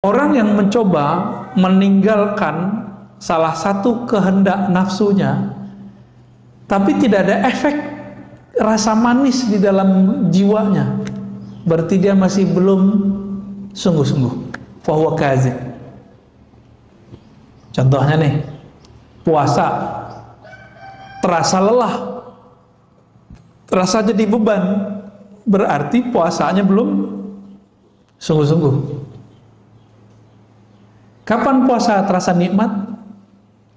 Orang yang mencoba meninggalkan salah satu kehendak nafsunya, tapi tidak ada efek rasa manis di dalam jiwanya, berarti dia masih belum sungguh-sungguh. Fahuwa kazib. Contohnya nih, puasa terasa lelah, terasa jadi beban, berarti puasanya belum sungguh-sungguh. Kapan puasa terasa nikmat?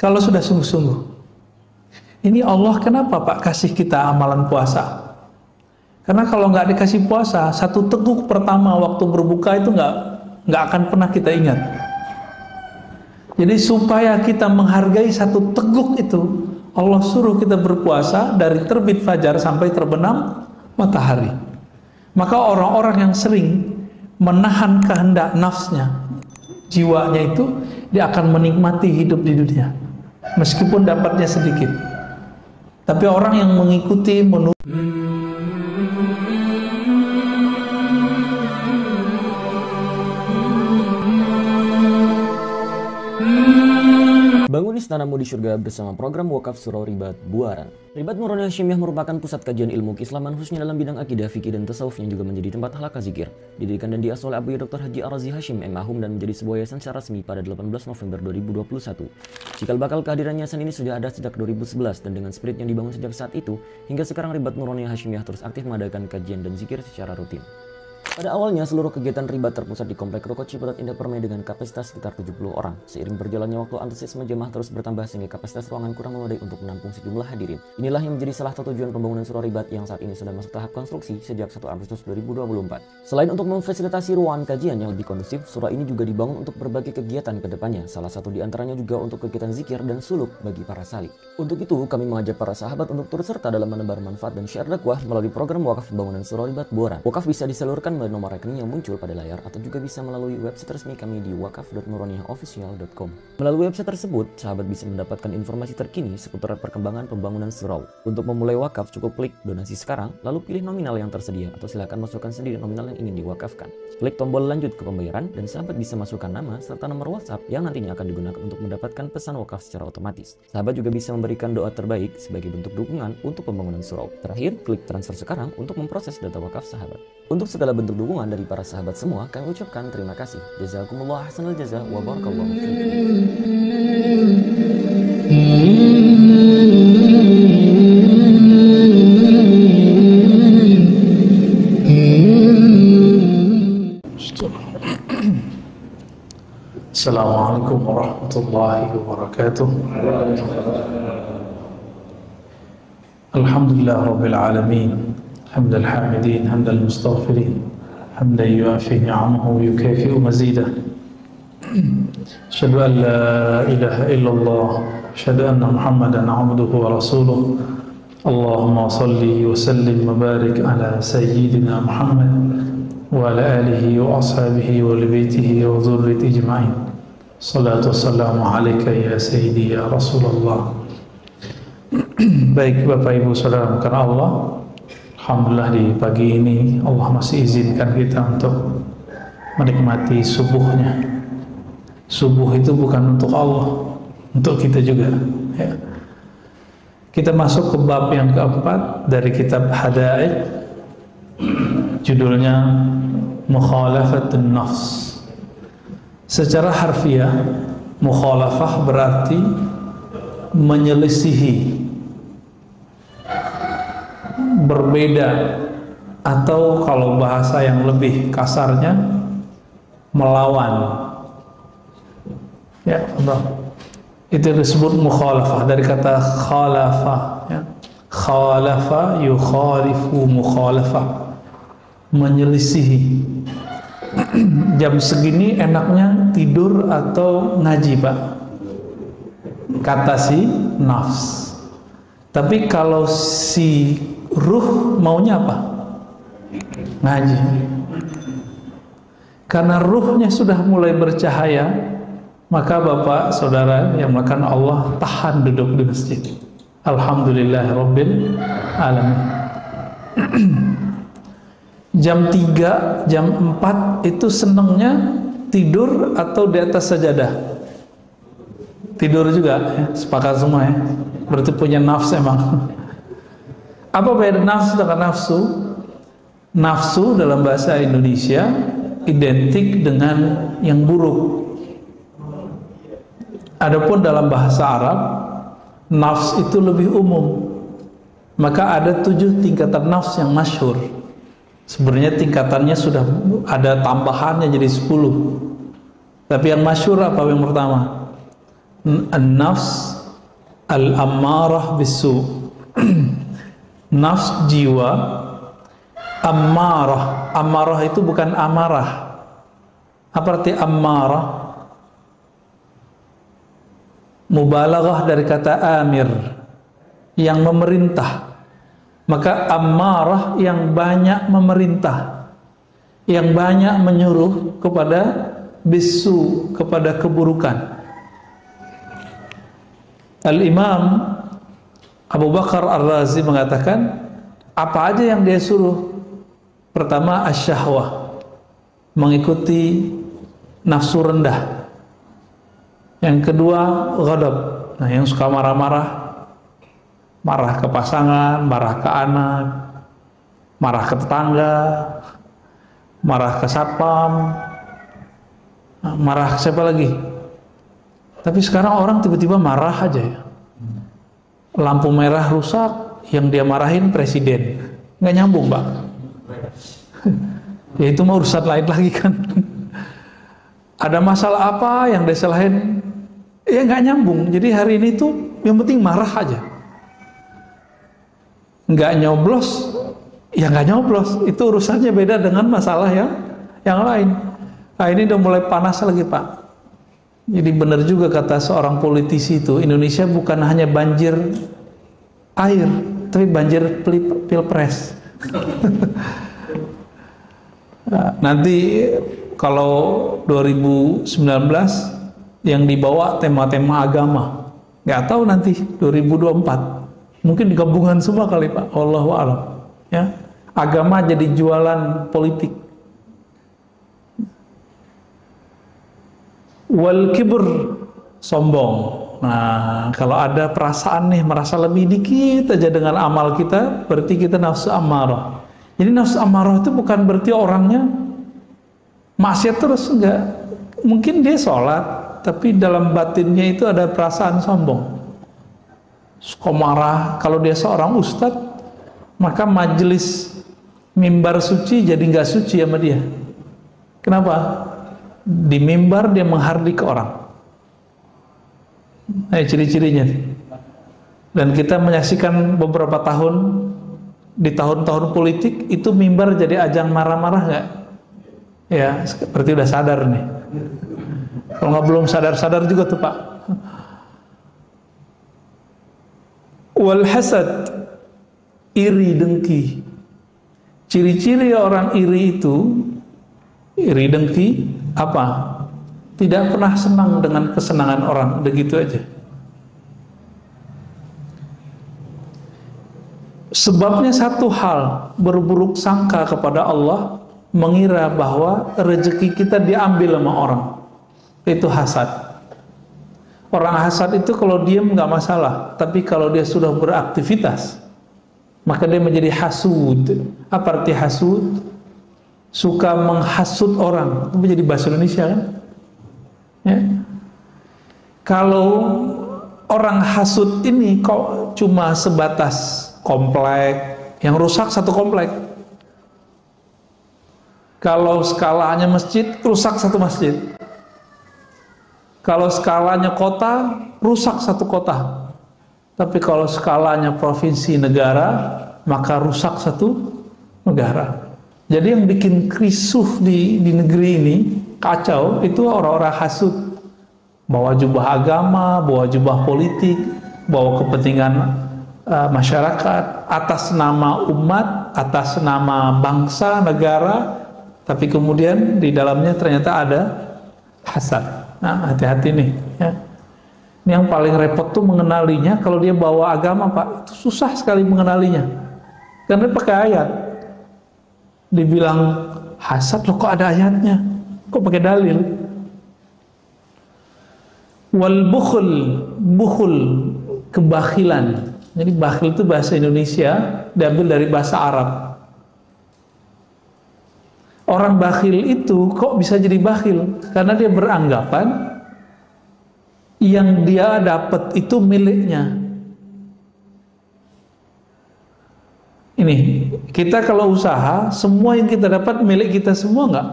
Kalau sudah sungguh-sungguh. Ini Allah kenapa Pak kasih kita amalan puasa? Karena kalau nggak dikasih puasa, satu teguk pertama waktu berbuka itu nggak akan pernah kita ingat. Jadi supaya kita menghargai satu teguk itu, Allah suruh kita berpuasa dari terbit fajar sampai terbenam matahari. Maka orang-orang yang sering menahan kehendak nafsnya, jiwanya itu, dia akan menikmati hidup di dunia meskipun dapatnya sedikit. Tapi orang yang mengikuti Bangun istanamu di surga bersama program Wakaf Surau Ribat Buaran. Ribat Nurani Hasyimiyah merupakan pusat kajian ilmu keislaman khususnya dalam bidang akidah, fikih, dan tasawuf yang juga menjadi tempat halaqah zikir. Didirikan dan diasuh oleh Abu Dr. Haji Ar-Razi Hashim M.Ahum dan menjadi sebuah yayasan secara resmi pada 18 November 2021. Cikal bakal kehadiran yayasan ini sudah ada sejak 2011 dan dengan spirit yang dibangun sejak saat itu, hingga sekarang Ribat Nurani Hasyimiyah terus aktif mengadakan kajian dan zikir secara rutin. Pada awalnya, seluruh kegiatan ribat terpusat di Komplek Ruko Ciputat Indah Permai dengan kapasitas sekitar 70 orang. Seiring berjalannya waktu, antusiasme jemaah terus bertambah sehingga kapasitas ruangan kurang memadai untuk menampung sejumlah hadirin. Inilah yang menjadi salah satu tujuan pembangunan surau ribat yang saat ini sudah masuk tahap konstruksi sejak 1 Agustus 2024. Selain untuk memfasilitasi ruangan kajian yang lebih kondusif, surau ini juga dibangun untuk berbagai kegiatan ke depannya. Salah satu diantaranya juga untuk kegiatan zikir dan suluk bagi para salik. Untuk itu, kami mengajak para sahabat untuk turut serta dalam menebar manfaat dan syiar dakwah melalui program wakaf pembangunan surau ribat Buaran. Wakaf bisa disalurkan melalui nomor rekening yang muncul pada layar atau juga bisa melalui website resmi kami di wakaf.nuraniyahofficial.com. Melalui website tersebut, sahabat bisa mendapatkan informasi terkini seputar perkembangan pembangunan surau. Untuk memulai wakaf cukup klik donasi sekarang, lalu pilih nominal yang tersedia atau silakan masukkan sendiri nominal yang ingin diwakafkan. Klik tombol lanjut ke pembayaran dan sahabat bisa masukkan nama serta nomor WhatsApp yang nantinya akan digunakan untuk mendapatkan pesan wakaf secara otomatis. Sahabat juga bisa memberikan doa terbaik sebagai bentuk dukungan untuk pembangunan surau. Terakhir, klik transfer sekarang untuk memproses data wakaf sahabat. Untuk segala bentuk dukungan dari para sahabat semua, kami ucapkan terima kasih. Jazakumullah ahsanal jazaa wa barakallahu fiikum. Assalamualaikum warahmatullahi wabarakatuh. Alhamdulillah rabbil alamin. Hamdal hamidin, hamdal mustaghfirin, hamdan yuafi ni'amahu yukafi'u mazidah. Asyhadu an la ilaha illallah, asyhadu anna Muhammadan 'abduhu wa rasuluh. Allahumma salli wa sallim wa barik ala sayyidina Muhammad wa ala alihi wa ashabihi wa li baitihi wa dhurriyyatihi ajma'in. Salatu wassalamu alayka ya sayyidi ya Rasulullah. Baik Bapak Ibu Saudara karena Allah, alhamdulillah di pagi ini Allah masih izinkan kita untuk menikmati subuhnya. Subuh itu bukan untuk Allah, untuk kita juga ya. Kita masuk ke bab yang keempat dari kitab Hada'iq, judulnya Mukhalafatun Nafs. Secara harfiah, mukhalafah berarti menyelisihi, berbeda, atau kalau bahasa yang lebih kasarnya melawan. Ya, Allah. Itu disebut mukhalafah dari kata khalafa, ya. Khalafa yukhalifu mukhalafah, menyelisihi. Jam segini enaknya tidur atau ngaji, Pak? Kata si nafs. Tapi kalau si ruh maunya apa? Ngaji. Karena ruhnya sudah mulai bercahaya, maka Bapak Saudara yang melakukan Allah tahan duduk di masjid. Alhamdulillah Rabbil Alamin. Jam 3, jam 4 itu senangnya tidur atau di atas sajadah? Tidur juga ya, sepakat semua ya. Berarti punya nafsu emang. Apa beda nafsu dengan nafsu? Nafsu dalam bahasa Indonesia identik dengan yang buruk. Adapun dalam bahasa Arab, nafs itu lebih umum. Maka ada 7 tingkatan nafs yang masyhur. Sebenarnya tingkatannya sudah ada tambahannya jadi 10. Tapi yang masyhur apa yang pertama? An-nafs al-ammarah bisu. Nafs jiwa ammarah. Ammarah itu bukan amarah. Apa arti ammarah? Mubalaghah dari kata amir, yang memerintah. Maka ammarah yang banyak memerintah, yang banyak menyuruh kepada bisu, kepada keburukan. Al-Imam Abu Bakar Ar-Razi mengatakan, apa aja yang dia suruh? Pertama, asyahwah, mengikuti nafsu rendah. Yang kedua, ghadab, nah yang suka marah-marah, marah ke pasangan, marah ke anak, marah ke tetangga, marah ke satpam, marah ke siapa lagi? Tapi sekarang orang tiba-tiba marah aja ya. Lampu merah rusak, yang dia marahin presiden. Nggak nyambung, Pak. Ya itu mau urusan lain lagi kan. Ada masalah apa yang dia salahin, ya nggak nyambung. Jadi hari ini tuh yang penting marah aja. Nggak nyoblos, ya nggak nyoblos. Itu urusannya beda dengan masalah yang lain. Nah ini udah mulai panas lagi, Pak. Jadi benar juga kata seorang politisi itu, Indonesia bukan hanya banjir air, tapi banjir pilpres. Nah, nanti kalau 2019 yang dibawa tema-tema agama, nggak tahu nanti 2024 mungkin digabungan semua kali Pak, Allahu a'lam. Ya, agama jadi jualan politik. Wal kibr, sombong. Nah, kalau ada perasaan nih merasa lebih dikit aja dengan amal kita, berarti kita nafsu ammarah. Jadi nafsu ammarah itu bukan berarti orangnya maksiat terus, enggak. Mungkin dia sholat, tapi dalam batinnya itu ada perasaan sombong. Suka marah. Kalau dia seorang ustadz, maka majelis mimbar suci jadi nggak suci sama dia. Kenapa? Di mimbar dia menghardik orang. Nah, ciri-cirinya. Dan kita menyaksikan beberapa tahun, di tahun-tahun politik itu mimbar jadi ajang marah-marah nggak? Ya, berarti udah sadar nih. Kalau nggak belum sadar-sadar juga tuh Pak. Wal hasad, iri dengki. Ciri-ciri orang iri itu, iri dengki apa? Tidak pernah senang dengan kesenangan orang, begitu aja. Sebabnya satu hal, berburuk sangka kepada Allah, mengira bahwa rezeki kita diambil sama orang. Itu hasad. Orang hasad itu kalau diam nggak masalah, tapi kalau dia sudah beraktivitas, maka dia menjadi hasud. Apa arti hasud? Suka menghasut orang. Itu menjadi bahasa Indonesia kan? Ya. Kalau orang hasud ini kok cuma sebatas komplek, yang rusak satu komplek. Kalau skalanya masjid, rusak satu masjid. Kalau skalanya kota, rusak satu kota. Tapi kalau skalanya provinsi negara, maka rusak satu negara. Jadi yang bikin krisuh di negeri ini, kacau, itu orang-orang hasud. Bawa jubah agama, bawa jubah politik, bawa kepentingan masyarakat, atas nama umat, atas nama bangsa, negara, tapi kemudian di dalamnya ternyata ada hasad. Nah, hati-hati nih ya. Ini yang paling repot tuh mengenalinya. Kalau dia bawa agama Pak, itu susah sekali mengenalinya, karena pakai ayat. Dibilang hasad, loh kok ada ayatnya, kok pakai dalil? Wal bukhul, kebakhilan. Jadi bakhil itu bahasa Indonesia, diambil dari bahasa Arab. Orang bakhil itu kok bisa jadi bakhil? Karena dia beranggapan yang dia dapat itu miliknya. Ini, kita kalau usaha, semua yang kita dapat milik kita semua enggak?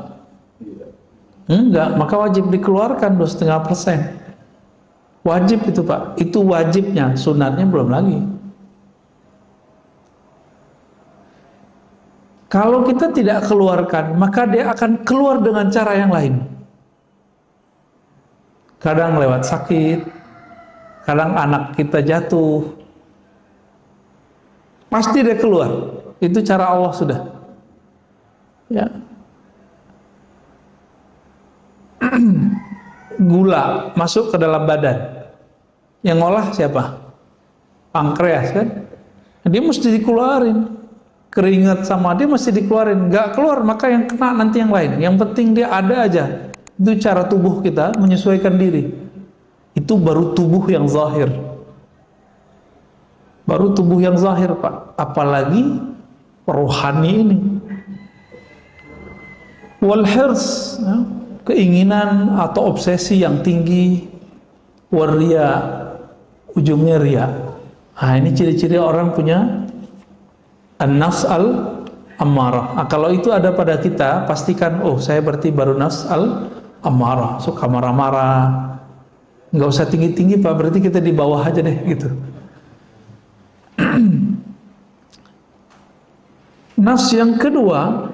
Enggak, maka wajib dikeluarkan 2,5%. Wajib itu Pak, itu wajibnya, sunatnya belum lagi. Kalau kita tidak keluarkan, maka dia akan keluar dengan cara yang lain. Kadang lewat sakit, kadang anak kita jatuh, pasti dia keluar. Itu cara Allah sudah. Ya. Gula masuk ke dalam badan, yang ngolah siapa? Pankreas kan? Dia mesti dikeluarin. Keringat sama dia mesti dikeluarin. Gak keluar maka yang kena nanti yang lain. Yang penting dia ada aja. Itu cara tubuh kita menyesuaikan diri. Itu baru tubuh yang zahir. Baru tubuh yang zahir Pak. Apalagi rohani ini. Wal hirs, ya, keinginan atau obsesi yang tinggi. Waria, ujungnya ria. Nah, ini ciri-ciri orang punya an-nafs al-ammarah. Nah, kalau itu ada pada kita, pastikan, oh saya berarti baru nafs al-ammarah, suka marah-marah. Nggak usah tinggi-tinggi Pak, berarti kita di bawah aja deh gitu. Nafs yang kedua,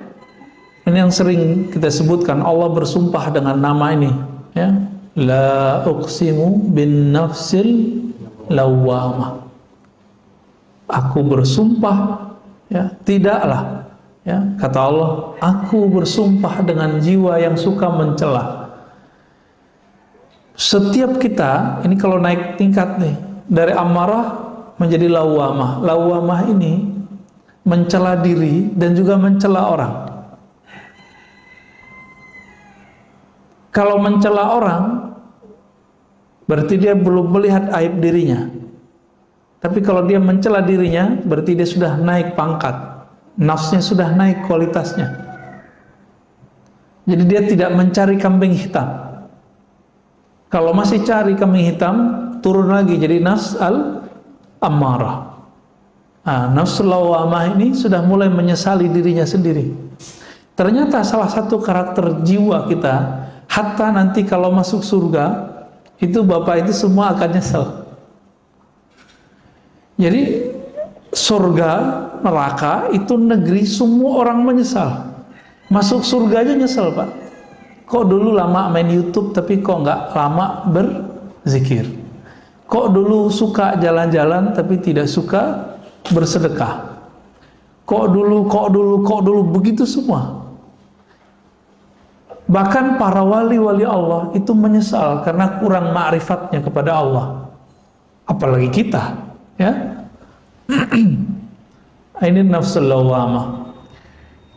ini yang sering kita sebutkan, Allah bersumpah dengan nama ini, ya. La uqsimu bin nafsil lawwamah. Aku bersumpah, ya, tidaklah, ya, kata Allah, aku bersumpah dengan jiwa yang suka mencela. Setiap kita, ini kalau naik tingkat nih, dari amarah menjadi lawwamah. Lawwamah ini mencela diri dan juga mencela orang. Kalau mencela orang, berarti dia belum melihat aib dirinya. Tapi kalau dia mencela dirinya, berarti dia sudah naik pangkat. Nafsnya sudah naik kualitasnya. Jadi dia tidak mencari kambing hitam. Kalau masih cari kambing hitam, turun lagi jadi nafs al-ammarah. Nah, nafs lawamah ini sudah mulai menyesali dirinya sendiri. Ternyata salah satu karakter jiwa kita, hatta nanti kalau masuk surga, itu Bapak itu semua akan nyesel. Jadi surga, neraka itu negeri semua orang menyesal. Masuk surga aja nyesel Pak. Kok dulu lama main YouTube tapi kok nggak lama berzikir? Kok dulu suka jalan-jalan tapi tidak suka bersedekah? Kok dulu begitu semua. Bahkan para wali-wali Allah itu menyesal karena kurang ma'rifatnya kepada Allah. Apalagi kita, ya. Ini nafsul lawamah.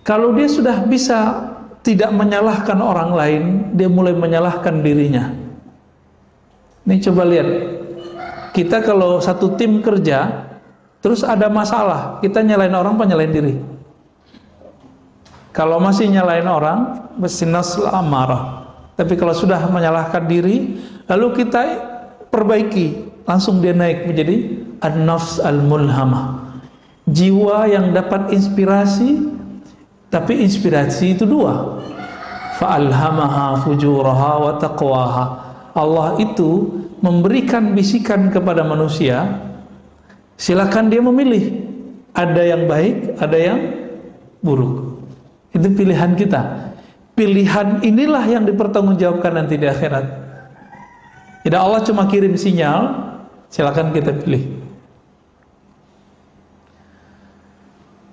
Kalau dia sudah bisa tidak menyalahkan orang lain, dia mulai menyalahkan dirinya. Ini coba lihat. Kita kalau satu tim kerja, terus ada masalah, kita nyalain orang apa nyalain diri? Kalau masih nyalain orang, mesti nafsul amarah. Tapi kalau sudah menyalahkan diri, lalu kita perbaiki, langsung dia naik menjadi an-nafs al-mulhamah. Jiwa yang dapat inspirasi, tapi inspirasi itu dua. Fa'alhamaha fujuraha wa taqwaha. Allah itu memberikan bisikan kepada manusia, silakan dia memilih. Ada yang baik, ada yang buruk. Itu pilihan kita. Pilihan inilah yang dipertanggungjawabkan nanti di akhirat. Tidak Allah cuma kirim sinyal, silakan kita pilih.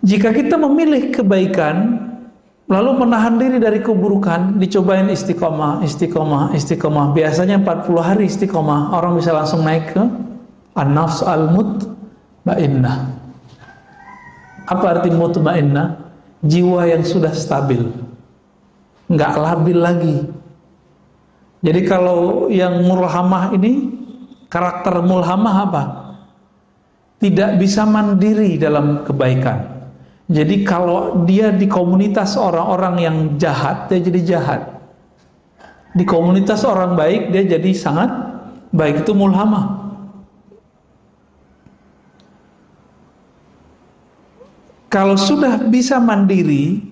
Jika kita memilih kebaikan, lalu menahan diri dari keburukan, dicobain istiqomah. Biasanya 40 hari istiqomah, orang bisa langsung naik ke an-nafs al-mutmainnah. Apa arti mutmainnah? Jiwa yang sudah stabil, nggak labil lagi. Jadi kalau yang mulhamah ini, karakter mulhamah apa? Tidak bisa mandiri dalam kebaikan. Jadi kalau dia di komunitas orang-orang yang jahat, dia jadi jahat. Di komunitas orang baik, dia jadi sangat baik. Itu mulhamah. Kalau sudah bisa mandiri,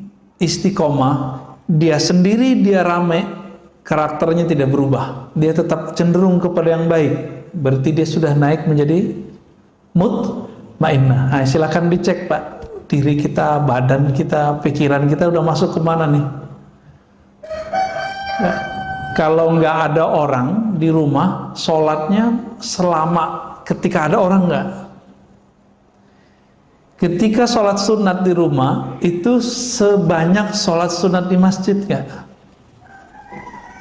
istiqomah, dia sendiri, dia rame, karakternya tidak berubah. Dia tetap cenderung kepada yang baik. Berarti dia sudah naik menjadi mutmainnah. Nah, silakan dicek Pak, diri kita, badan kita, pikiran kita udah masuk kemana nih? Ya. Kalau nggak ada orang di rumah, sholatnya selama ketika ada orang nggak? Ketika sholat sunat di rumah itu sebanyak sholat sunat di masjid nggak?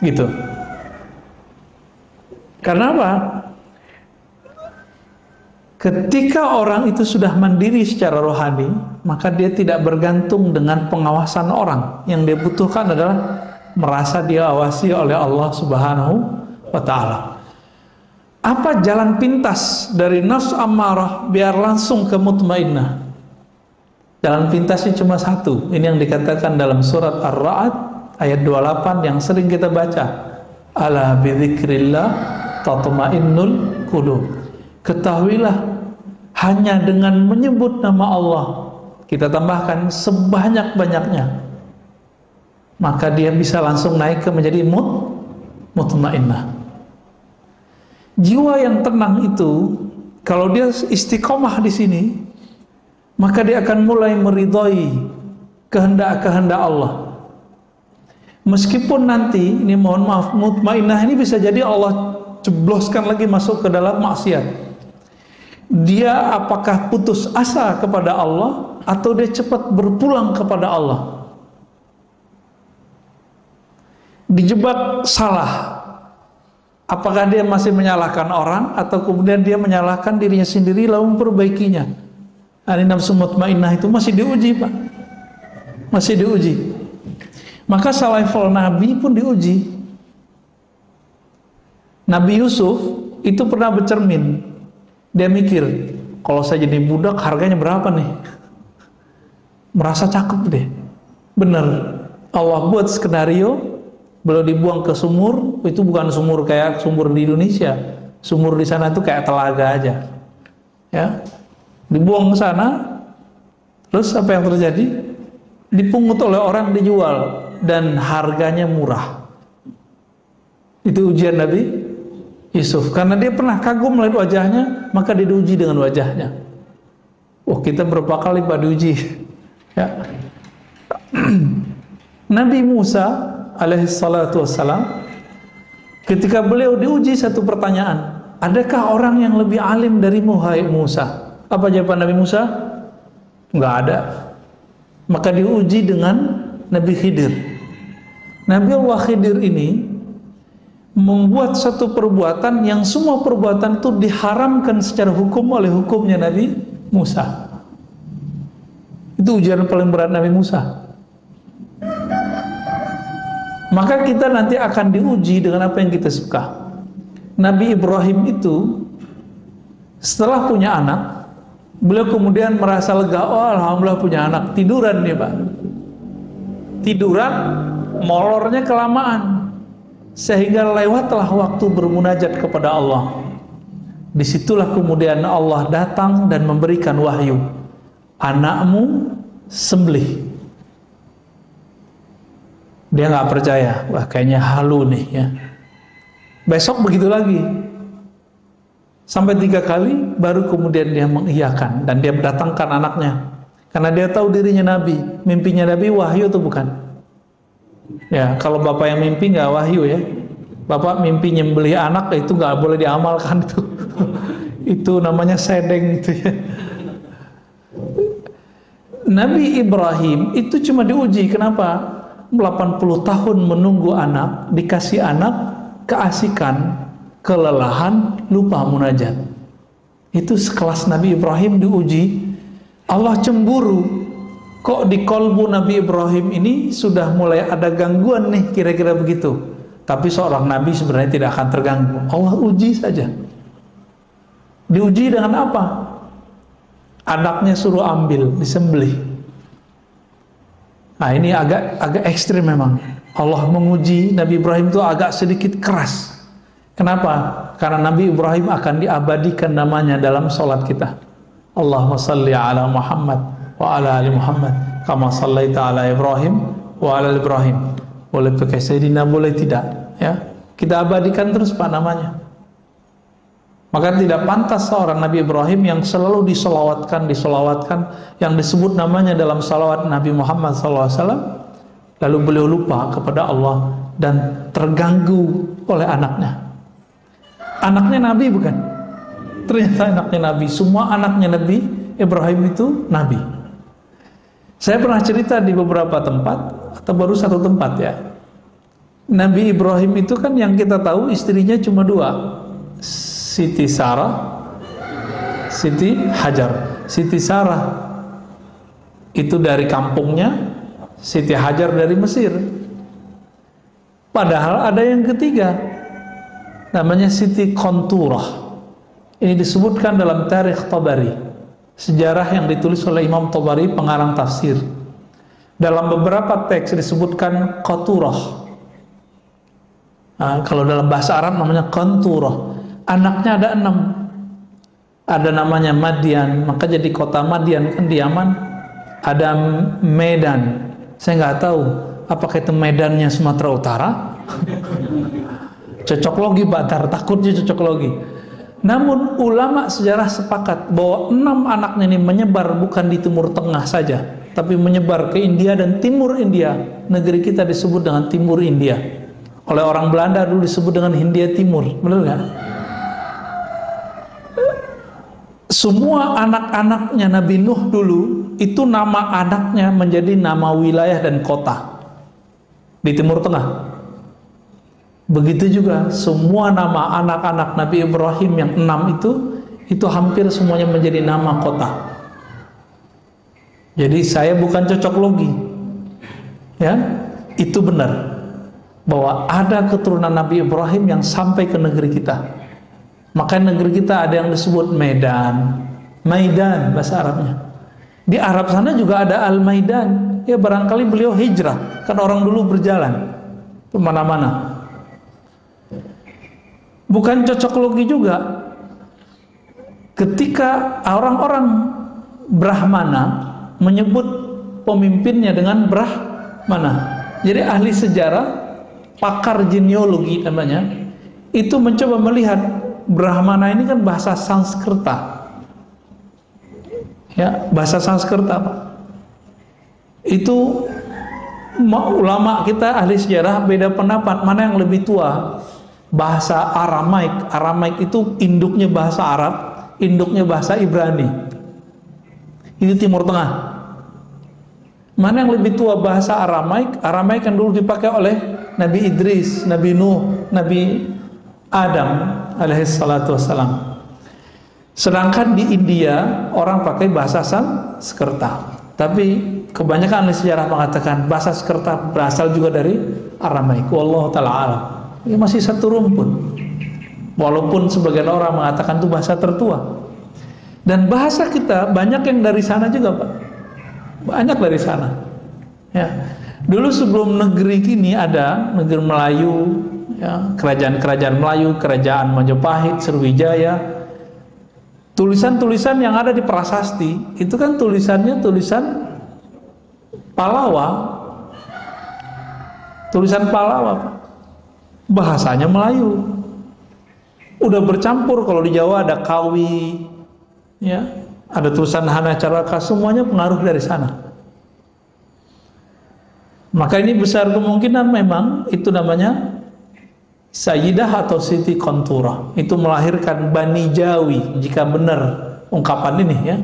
Gitu. Karena apa? Ketika orang itu sudah mandiri secara rohani, maka dia tidak bergantung dengan pengawasan orang. Yang dia butuhkan adalah merasa diawasi oleh Allah Subhanahu wa Ta'ala. Apa jalan pintas dari nafs ammarah biar langsung ke mutmainnah? Jalan pintasnya cuma satu. Ini yang dikatakan dalam surat Ar-Ra'd ayat 28 yang sering kita baca. Ala bidzikrillah tatmainnul qulub. Ketahuilah, hanya dengan menyebut nama Allah, kita tambahkan sebanyak-banyaknya, maka dia bisa langsung naik ke menjadi mutmainnah. Jiwa yang tenang itu, kalau dia istiqomah di sini, maka dia akan mulai meridhai kehendak-kehendak Allah. Meskipun nanti, ini mohon maaf, mutmainnah ini bisa jadi Allah jebloskan lagi masuk ke dalam maksiat. Dia apakah putus asa kepada Allah atau dia cepat berpulang kepada Allah? Dijebak salah, apakah dia masih menyalahkan orang atau kemudian dia menyalahkan dirinya sendiri lalu memperbaikinya? Ini nafsu mutmainnah itu masih diuji Pak, masih diuji. Maka salaful Nabi pun diuji. Nabi Yusuf itu pernah bercermin, dia mikir, kalau saya jadi budak harganya berapa nih? Merasa cakep deh. Bener, Allah buat skenario, beliau dibuang ke sumur. Itu bukan sumur kayak sumur di Indonesia, sumur di sana itu kayak telaga aja, ya. Dibuang ke sana, terus apa yang terjadi? Dipungut oleh orang, dijual, dan harganya murah. Itu ujian Nabi Yusuf, karena dia pernah kagum melihat wajahnya, maka dia diuji dengan wajahnya. Oh, kita berapa kali Pak diuji, ya. Nabi Musa alaihissalatu wassalam, ketika beliau diuji satu pertanyaan, adakah orang yang lebih alim darimu hai Musa? Apa jawaban Nabi Musa? Enggak ada. Maka diuji dengan Nabi Khidir. Nabi Allah Khidir ini membuat satu perbuatan yang semua perbuatan itu diharamkan secara hukum oleh hukumnya Nabi Musa. Itu ujian paling berat Nabi Musa. Maka kita nanti akan diuji dengan apa yang kita suka. Nabi Ibrahim itu setelah punya anak, beliau kemudian merasa lega, oh alhamdulillah punya anak. Tiduran nih Pak, tiduran, molornya kelamaan, sehingga lewatlah waktu bermunajat kepada Allah. Disitulah kemudian Allah datang dan memberikan wahyu, anakmu sembelih. Dia nggak percaya, wah kayaknya halu nih ya. Besok begitu lagi, sampai 3 kali, baru kemudian dia mengiyakan dan dia mendatangkan anaknya, karena dia tahu dirinya Nabi. Mimpinya Nabi wahyu atau bukan? Ya, kalau bapak yang mimpi nggak wahyu ya, bapak mimpi nyembelih anak, itu nggak boleh diamalkan itu. Itu namanya sedeng itu ya. Nabi Ibrahim itu cuma diuji, kenapa? 80 tahun menunggu anak, dikasih anak, keasikan, kelelahan, lupa munajat. Itu sekelas Nabi Ibrahim diuji. Allah cemburu, kok di kolbu Nabi Ibrahim ini sudah mulai ada gangguan nih, kira-kira begitu. Tapi seorang nabi sebenarnya tidak akan terganggu. Allah uji saja. Diuji dengan apa? Anaknya suruh ambil, disembelih. Nah, ini agak ekstrim memang. Allah menguji Nabi Ibrahim itu agak sedikit keras. Kenapa? Karena Nabi Ibrahim akan diabadikan namanya dalam sholat kita. Allahumma salli ala Muhammad wa ala ali Muhammad kama sallaita ala Ibrahim wa ala ali Ibrahim. Boleh pakai Sayyidina, boleh tidak, ya. Kita abadikan terus Pak namanya. Maka tidak pantas seorang Nabi Ibrahim yang selalu disolawatkan, yang disebut namanya dalam salawat Nabi Muhammad SAW, lalu beliau lupa kepada Allah dan terganggu oleh anaknya. Anaknya Nabi bukan? Ternyata anaknya Nabi. Semua anaknya Nabi Ibrahim itu Nabi. Saya pernah cerita di beberapa tempat, atau baru satu tempat ya. Nabi Ibrahim itu kan yang kita tahu istrinya cuma 2, Siti Sarah, Siti Hajar. Siti Sarah itu dari kampungnya, Siti Hajar dari Mesir. Padahal ada yang ketiga, namanya Siti Konturah. Ini disebutkan dalam Tarikh Tabari, sejarah yang ditulis oleh Imam Tabari, pengarang tafsir. Dalam beberapa teks disebutkan Qaturah. Nah, kalau dalam bahasa Arab namanya Konturah. Anaknya ada 6. Ada namanya Madian, maka jadi kota Madian kan di Yaman. Ada Medan. Saya nggak tahu apakah itu Medannya Sumatera Utara. Cocok logi Batar, takutnya cocok logi. Namun ulama sejarah sepakat bahwa 6 anaknya ini menyebar bukan di Timur Tengah saja, tapi menyebar ke India dan Timur India. Negeri kita disebut dengan Timur India. Oleh orang Belanda dulu disebut dengan Hindia Timur, benar nggak? Semua anak-anaknya Nabi Nuh dulu itu nama anaknya menjadi nama wilayah dan kota di Timur Tengah. Begitu juga semua nama anak-anak Nabi Ibrahim yang 6 itu hampir semuanya menjadi nama kota. Jadi saya bukan cocok logi, ya, itu benar bahwa ada keturunan Nabi Ibrahim yang sampai ke negeri kita. Maka negeri kita ada yang disebut Medan, Maidan bahasa Arabnya. Di Arab sana juga ada Al-Maidan. Ya barangkali beliau hijrah, kan orang dulu berjalan kemana-mana. Bukan cocok logi juga ketika orang-orang Brahmana menyebut pemimpinnya dengan Brahmana. Jadi ahli sejarah, pakar genealogi namanya, itu mencoba melihat Brahmana ini kan bahasa Sanskerta, ya, bahasa Sanskerta Pak. Itu ulama kita ahli sejarah beda pendapat mana yang lebih tua. Bahasa Aramaik, Aramaik itu induknya bahasa Arab, induknya bahasa Ibrani. Itu Timur Tengah. Mana yang lebih tua bahasa Aramaik? Aramaik yang dulu dipakai oleh Nabi Idris, Nabi Nuh, Nabi Adam alaihissalatu wassalam. Sedangkan di India orang pakai bahasa Sanskerta. Tapi kebanyakan ahli sejarah mengatakan bahasa Sanskerta berasal juga dari Aramaik. Wallahu ta'ala alam. Ini masih satu rumpun. Walaupun sebagian orang mengatakan itu bahasa tertua. Dan bahasa kita banyak yang dari sana juga Pak. Banyak dari sana. Ya. Dulu sebelum negeri kini ada negeri Melayu, ya, kerajaan-kerajaan Melayu, kerajaan Majapahit, Sriwijaya. Tulisan-tulisan yang ada di prasasti itu kan tulisannya tulisan Palawa. Tulisan Palawa, Pak. Bahasanya Melayu. Udah bercampur, kalau di Jawa ada Kawi, ya, ada tulisan Hana Caraka, semuanya pengaruh dari sana. Maka ini besar kemungkinan memang itu namanya Sayyidah atau Siti Konturah. Itu melahirkan Bani Jawi, jika benar ungkapan ini ya.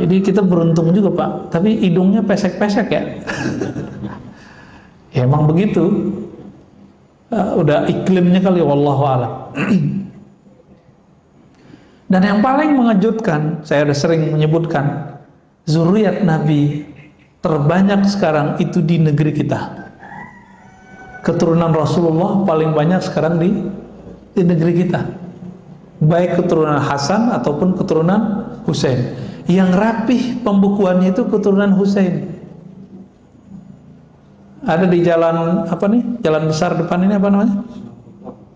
Jadi kita beruntung juga Pak, tapi hidungnya pesek-pesek ya. Ya emang begitu. Udah iklimnya kali, wallahu a'lam. Dan yang paling mengejutkan, saya sudah sering menyebutkan, zuriat Nabi terbanyak sekarang itu di negeri kita. keturunan Rasulullah paling banyak sekarang di negeri kita, baik keturunan Hasan ataupun keturunan Husain. Yang rapih pembukuannya itu keturunan Husain. Ada di jalan apa nih? Jalan besar depan ini apa namanya?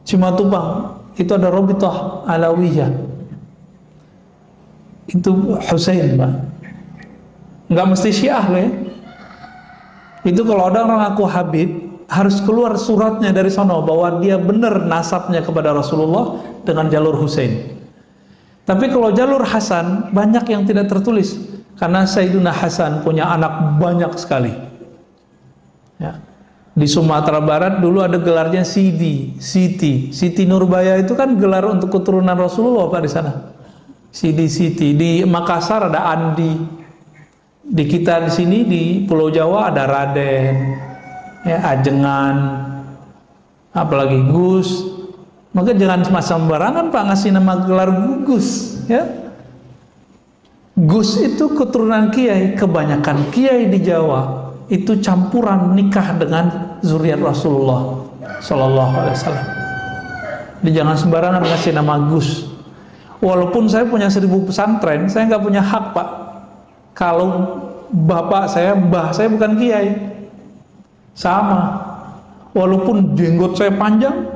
Cimatubang. Itu ada Robitoh Alawiyah. Itu Husain, Pak. Nggak mesti Syiah loh ya. Itu kalau ada orang ngaku Habib, harus keluar suratnya dari sono bahwa dia benar nasabnya kepada Rasulullah dengan jalur Husain. Tapi kalau jalur Hasan banyak yang tidak tertulis, karena Sayyidina Hasan punya anak banyak sekali. Ya. Di Sumatera Barat dulu ada gelarnya Siti Nurbaya, itu kan gelar untuk keturunan Rasulullah Pak di sana. Siti. Di Makassar ada Andi. Di kita di sini di Pulau Jawa ada Raden, ya, Ajengan, apalagi Gus. Maka jangan sembarangan Pak ngasih nama gelar Gus, ya. Gus itu keturunan kiai. Kebanyakan kiai di Jawa itu campuran nikah dengan zuriat Rasulullah Sallallahu Alaihi Wasallam. Jadi jangan sembarangan ngasih nama Gus. Walaupun saya punya 1000 pesantren, saya nggak punya hak Pak. Kalau mbah saya bukan kiai, sama. Walaupun jenggot saya panjang,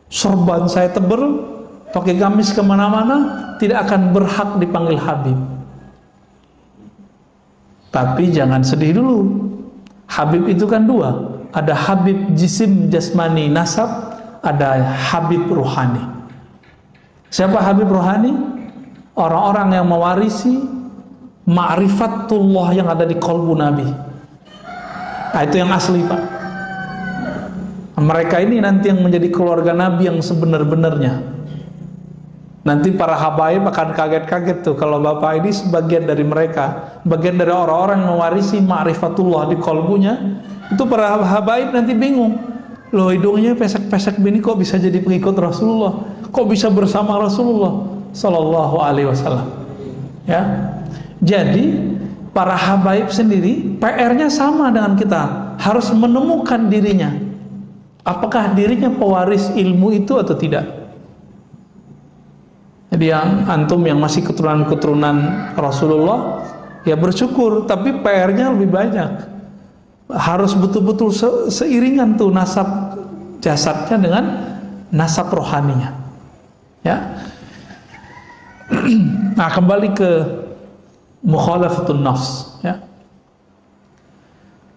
sorban saya tebal, pakai gamis kemana-mana, tidak akan berhak dipanggil Habib. Tapi jangan sedih dulu. Habib itu kan dua, ada Habib jisim jasmani nasab, ada Habib ruhani. Siapa Habib ruhani? Orang-orang yang mewarisi ma'rifatullah yang ada di qalbu Nabi. Nah, itu yang asli Pak. Mereka ini nanti yang menjadi keluarga Nabi yang sebenar-benarnya. Nanti para habaib akan kaget-kaget tuh kalau Bapak ini sebagian dari mereka, bagian dari orang-orang yang mewarisi ma'rifatullah di qalbunya. Itu para habaib nanti bingung. Loh, hidungnya pesek-pesek begini kok bisa jadi pengikut Rasulullah? Kok bisa bersama Rasulullah Sallallahu Alaihi Wasallam? Ya. Jadi para habaib sendiri PR-nya sama dengan kita, harus menemukan dirinya. Apakah dirinya pewaris ilmu itu atau tidak? Jadi yang antum yang masih keturunan-keturunan Rasulullah, ya bersyukur, tapi PR-nya lebih banyak. Harus betul-betul seiringan tuh nasab jasadnya dengan nasab rohaninya. Ya. Nah, kembali ke mukhalafatun nafs, ya.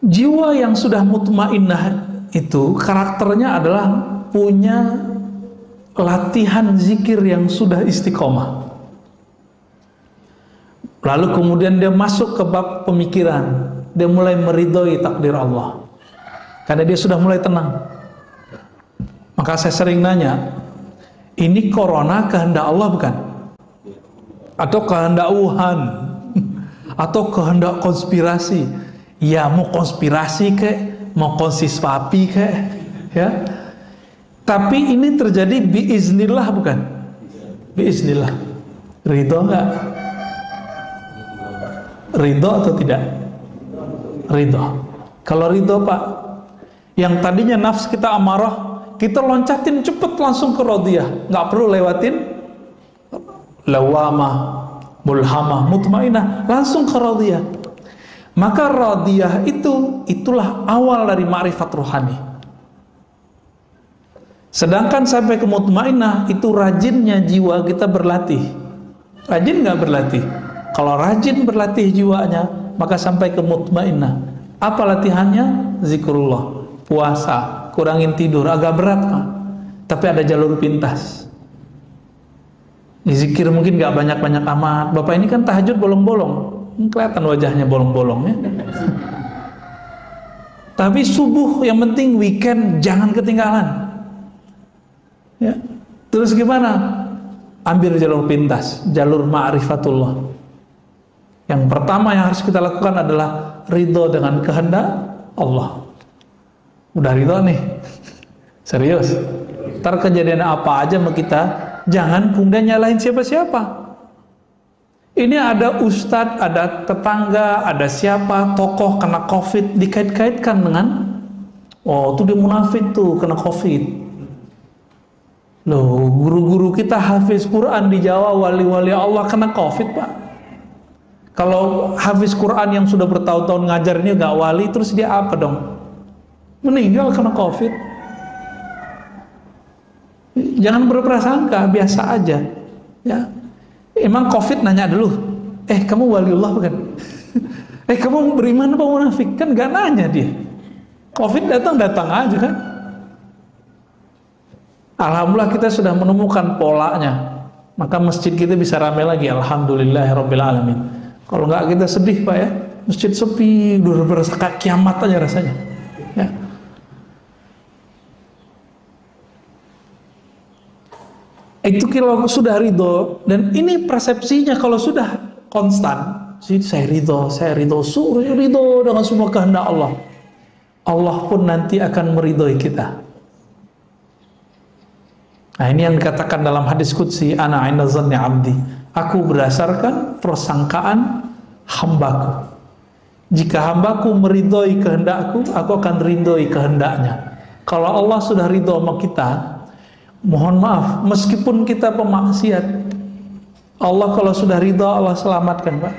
Jiwa yang sudah mutmainnah itu karakternya adalah punya latihan zikir yang sudah istiqomah. Lalu kemudian dia masuk ke bab pemikiran, dia mulai meridhoi takdir Allah karena dia sudah mulai tenang. Maka saya sering nanya, ini corona kehendak Allah bukan? Atau kehendak Wuhan? Atau kehendak konspirasi? Ya, mau konspirasi kek, mau konsispapi kek, ya. Tapi ini terjadi biiznillah bukan? Biiznillah. Ridho enggak? Ridho atau tidak? Ridho. Kalau ridho Pak, yang tadinya nafs kita amarah, kita loncatin cepet langsung ke radiyah, nggak perlu lewatin lawamah, mulhamah, mutmainah, langsung ke radiyah. Maka radiyah itulah awal dari ma'rifat rohani. Sedangkan sampai ke mutmainah itu rajinnya jiwa kita berlatih. Rajin nggak berlatih? Kalau rajin berlatih jiwanya, maka sampai ke mutmainah. Apa latihannya? Zikrullah, puasa, kurangin tidur, agak berat Pak. Tapi ada jalur pintas. Zikir mungkin nggak banyak-banyak amat. Bapak ini kan tahajud bolong-bolong, kelihatan wajahnya bolong-bolong ya. Tapi subuh yang penting, weekend jangan ketinggalan. Ya. Terus gimana? Ambil jalur pintas, jalur ma'rifatullah. Yang pertama yang harus kita lakukan adalah ridho dengan kehendak Allah. Udah ridho nih, serius. Ntar kejadian apa aja sama kita, jangan kemudian nyalahin siapa-siapa. Ini ada ustadz, ada tetangga, ada siapa, tokoh kena COVID, dikait-kaitkan dengan Oh, itu dia munafik tuh, kena COVID. Loh, guru-guru kita hafiz Quran di Jawa, wali-wali Allah kena COVID, Pak. Kalau hafiz Quran yang sudah bertahun-tahun ngajarnya gak wali, terus dia apa dong? Meninggal kena COVID. Jangan berprasangka, biasa aja. Ya, emang COVID nanya dulu, kamu waliullah bukan? Kamu beriman apa munafik? Kan gak nanya dia. COVID datang aja kan. Alhamdulillah kita sudah menemukan polanya, maka masjid kita bisa ramai lagi. Alhamdulillahirabbil alamin. Kalau nggak kita sedih, Pak, ya. Masjid sepi, udah berasa kayak kiamat aja rasanya. Ya. Itu kalau sudah ridho, dan ini persepsinya kalau sudah konstan, saya ridho, suruh ridho dengan semua kehendak Allah. Allah pun nanti akan meridhoi kita. Nah, ini yang dikatakan dalam hadis qudsi, ana 'inda dhanni 'abdi. Aku berdasarkan persangkaan hambaku. Jika hambaku meridhoi kehendakku, aku akan ridhoi kehendaknya. Kalau Allah sudah ridho sama kita, mohon maaf, meskipun kita pemaksiat, Allah kalau sudah ridho, Allah selamatkan, Pak.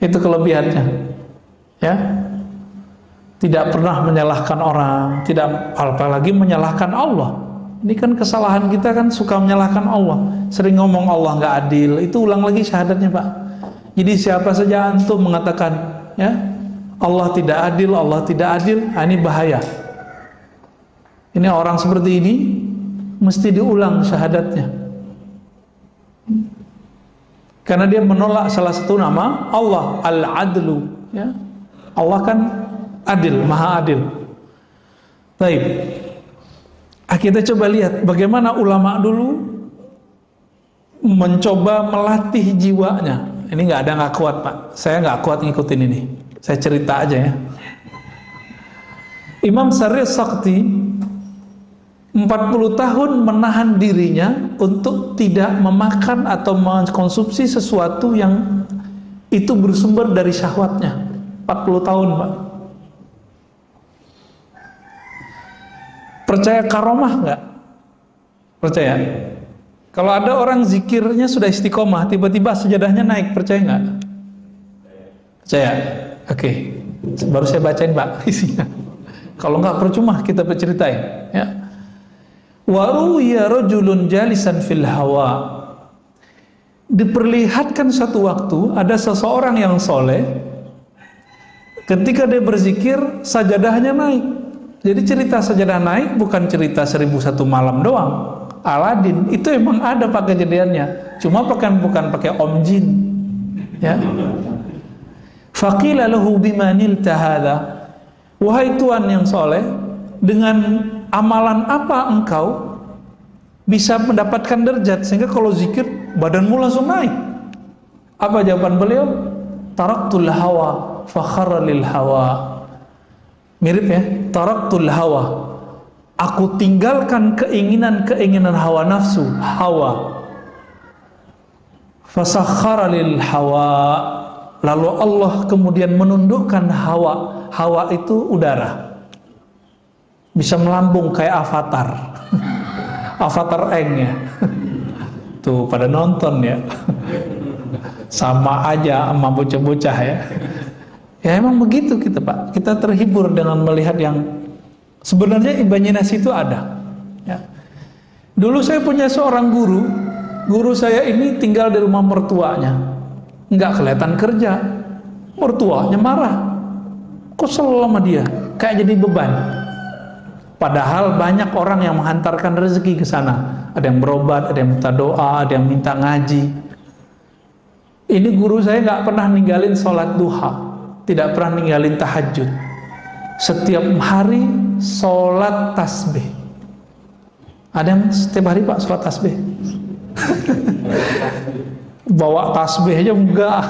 Itu kelebihannya. Ya, tidak pernah menyalahkan orang, tidak apalagi menyalahkan Allah. Ini kan kesalahan kita kan, suka menyalahkan Allah, sering ngomong Allah nggak adil. Itu ulang lagi syahadatnya, Pak. Jadi siapa saja antum mengatakan, ya, Allah tidak adil, nah, ini bahaya. Ini orang seperti ini mesti diulang syahadatnya, karena dia menolak salah satu nama Allah, Al-Adlu, ya. Allah kan adil, maha adil. Baik, kita coba lihat bagaimana ulama dulu mencoba melatih jiwanya. Ini nggak ada nggak kuat, Pak. Saya nggak kuat ngikutin ini. Saya cerita aja ya. Imam Syarif Sakti 40 tahun menahan dirinya untuk tidak memakan atau mengkonsumsi sesuatu yang itu bersumber dari syahwatnya. 40 tahun, Pak. Percaya karomah nggak? Percaya? Kalau ada orang zikirnya sudah istiqomah, tiba-tiba sejadahnya naik, percaya nggak? Percaya? Oke. Baru saya bacain, Pak, isinya. Kalau nggak percuma kita berceritain, ya. Wa ruwiya rajulun jalisan fil hawa. Diperlihatkan satu waktu ada seseorang yang soleh, ketika dia berzikir sajadahnya naik. Jadi cerita sajadah naik bukan cerita 1001 malam doang. Aladin itu emang ada Pak kejadiannya, cuma bukan pakai om jin, ya. Faqila lahu bimanilta hadza, wahai tuan yang soleh, dengan amalan apa engkau bisa mendapatkan derajat sehingga kalau zikir badanmu langsung naik? Apa jawaban beliau? Taraktul hawa fakharra lil hawa. Mirip ya, taraktul hawa, aku tinggalkan keinginan hawa nafsu, hawa. Fasakhara lil hawa, lalu Allah kemudian menundukkan hawa. Hawa itu udara, bisa melambung kayak avatar. Avatar Eng ya. Tuh pada nonton ya. Sama aja sama bocah-bocah ya. Ya emang begitu kita, Pak. Kita terhibur dengan melihat yang sebenarnya imajinasi itu ada, ya. Dulu saya punya seorang guru saya ini tinggal di rumah mertuanya, nggak kelihatan kerja, mertuanya marah, kesel sama dia, kayak jadi beban. Padahal banyak orang yang menghantarkan rezeki ke sana, ada yang berobat, ada yang minta doa, ada yang minta ngaji. Ini guru saya nggak pernah ninggalin sholat duha, tidak pernah ninggalin tahajud. Setiap hari sholat tasbih. Ada yang setiap hari, Pak, sholat tasbih? Bawa tasbih aja enggak.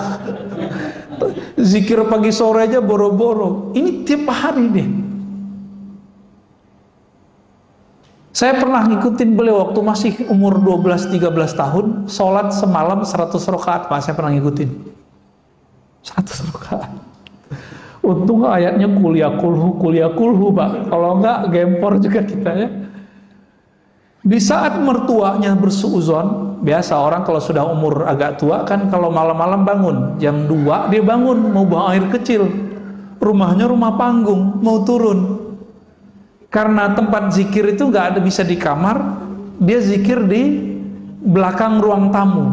Zikir pagi sore aja boro-boro. Ini tiap hari deh. Saya pernah ngikutin beliau waktu masih umur 12-13 tahun, sholat semalam 100 rakaat, Pak. Saya pernah ngikutin 100 rakaat. Untung ayatnya kuliah kulhu Pak. Kalau enggak gempor juga kita ya. Di saat mertuanya bersuuzon, biasa orang kalau sudah umur agak tua kan kalau malam-malam bangun, jam 2 dia bangun mau buang air kecil. Rumahnya rumah panggung, mau turun. Karena tempat zikir itu nggak ada bisa di kamar, dia zikir di belakang ruang tamu.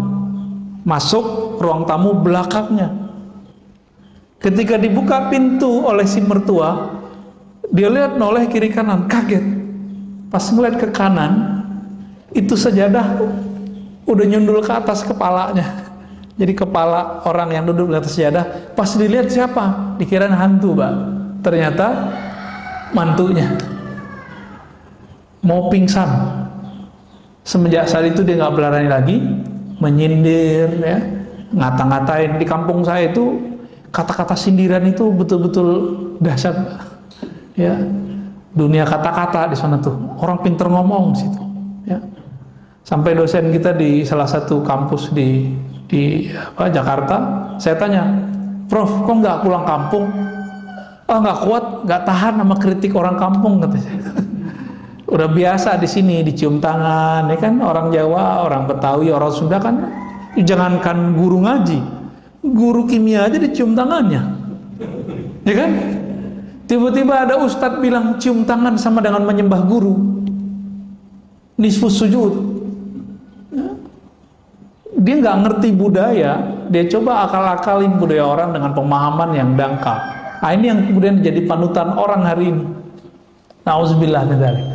Masuk ruang tamu belakangnya. Ketika dibuka pintu oleh si mertua, dia lihat noleh kiri kanan, kaget. Pas ngeliat ke kanan, itu sajadah udah nyundul ke atas kepalanya. Jadi kepala orang yang duduk di atas sajadah, pas dilihat siapa? Dikirain hantu, Pak. Ternyata mantunya. Mau pingsan. Semenjak saat itu dia nggak berani lagi menyindir, ya, ngata-ngatain. Di kampung saya itu kata-kata sindiran itu betul-betul dahsyat, ya. Dunia kata-kata di sana tuh, orang pinter ngomong di situ, ya. Sampai dosen kita di salah satu kampus di Jakarta, saya tanya, Prof, kok nggak pulang kampung? Oh, nggak kuat, nggak tahan sama kritik orang kampung, katanya. Udah biasa di sini dicium tangan, ya kan, orang Jawa, orang Betawi, orang Sunda kan, jangankan guru ngaji, guru kimia aja dicium tangannya, ya kan? Tiba-tiba ada ustadz bilang cium tangan sama dengan menyembah guru, nisfus sujud. Dia nggak ngerti budaya, dia coba akal-akalin budaya orang dengan pemahaman yang dangkal. Nah, ini yang kemudian jadi panutan orang hari ini. Nauzubillah min dzalik.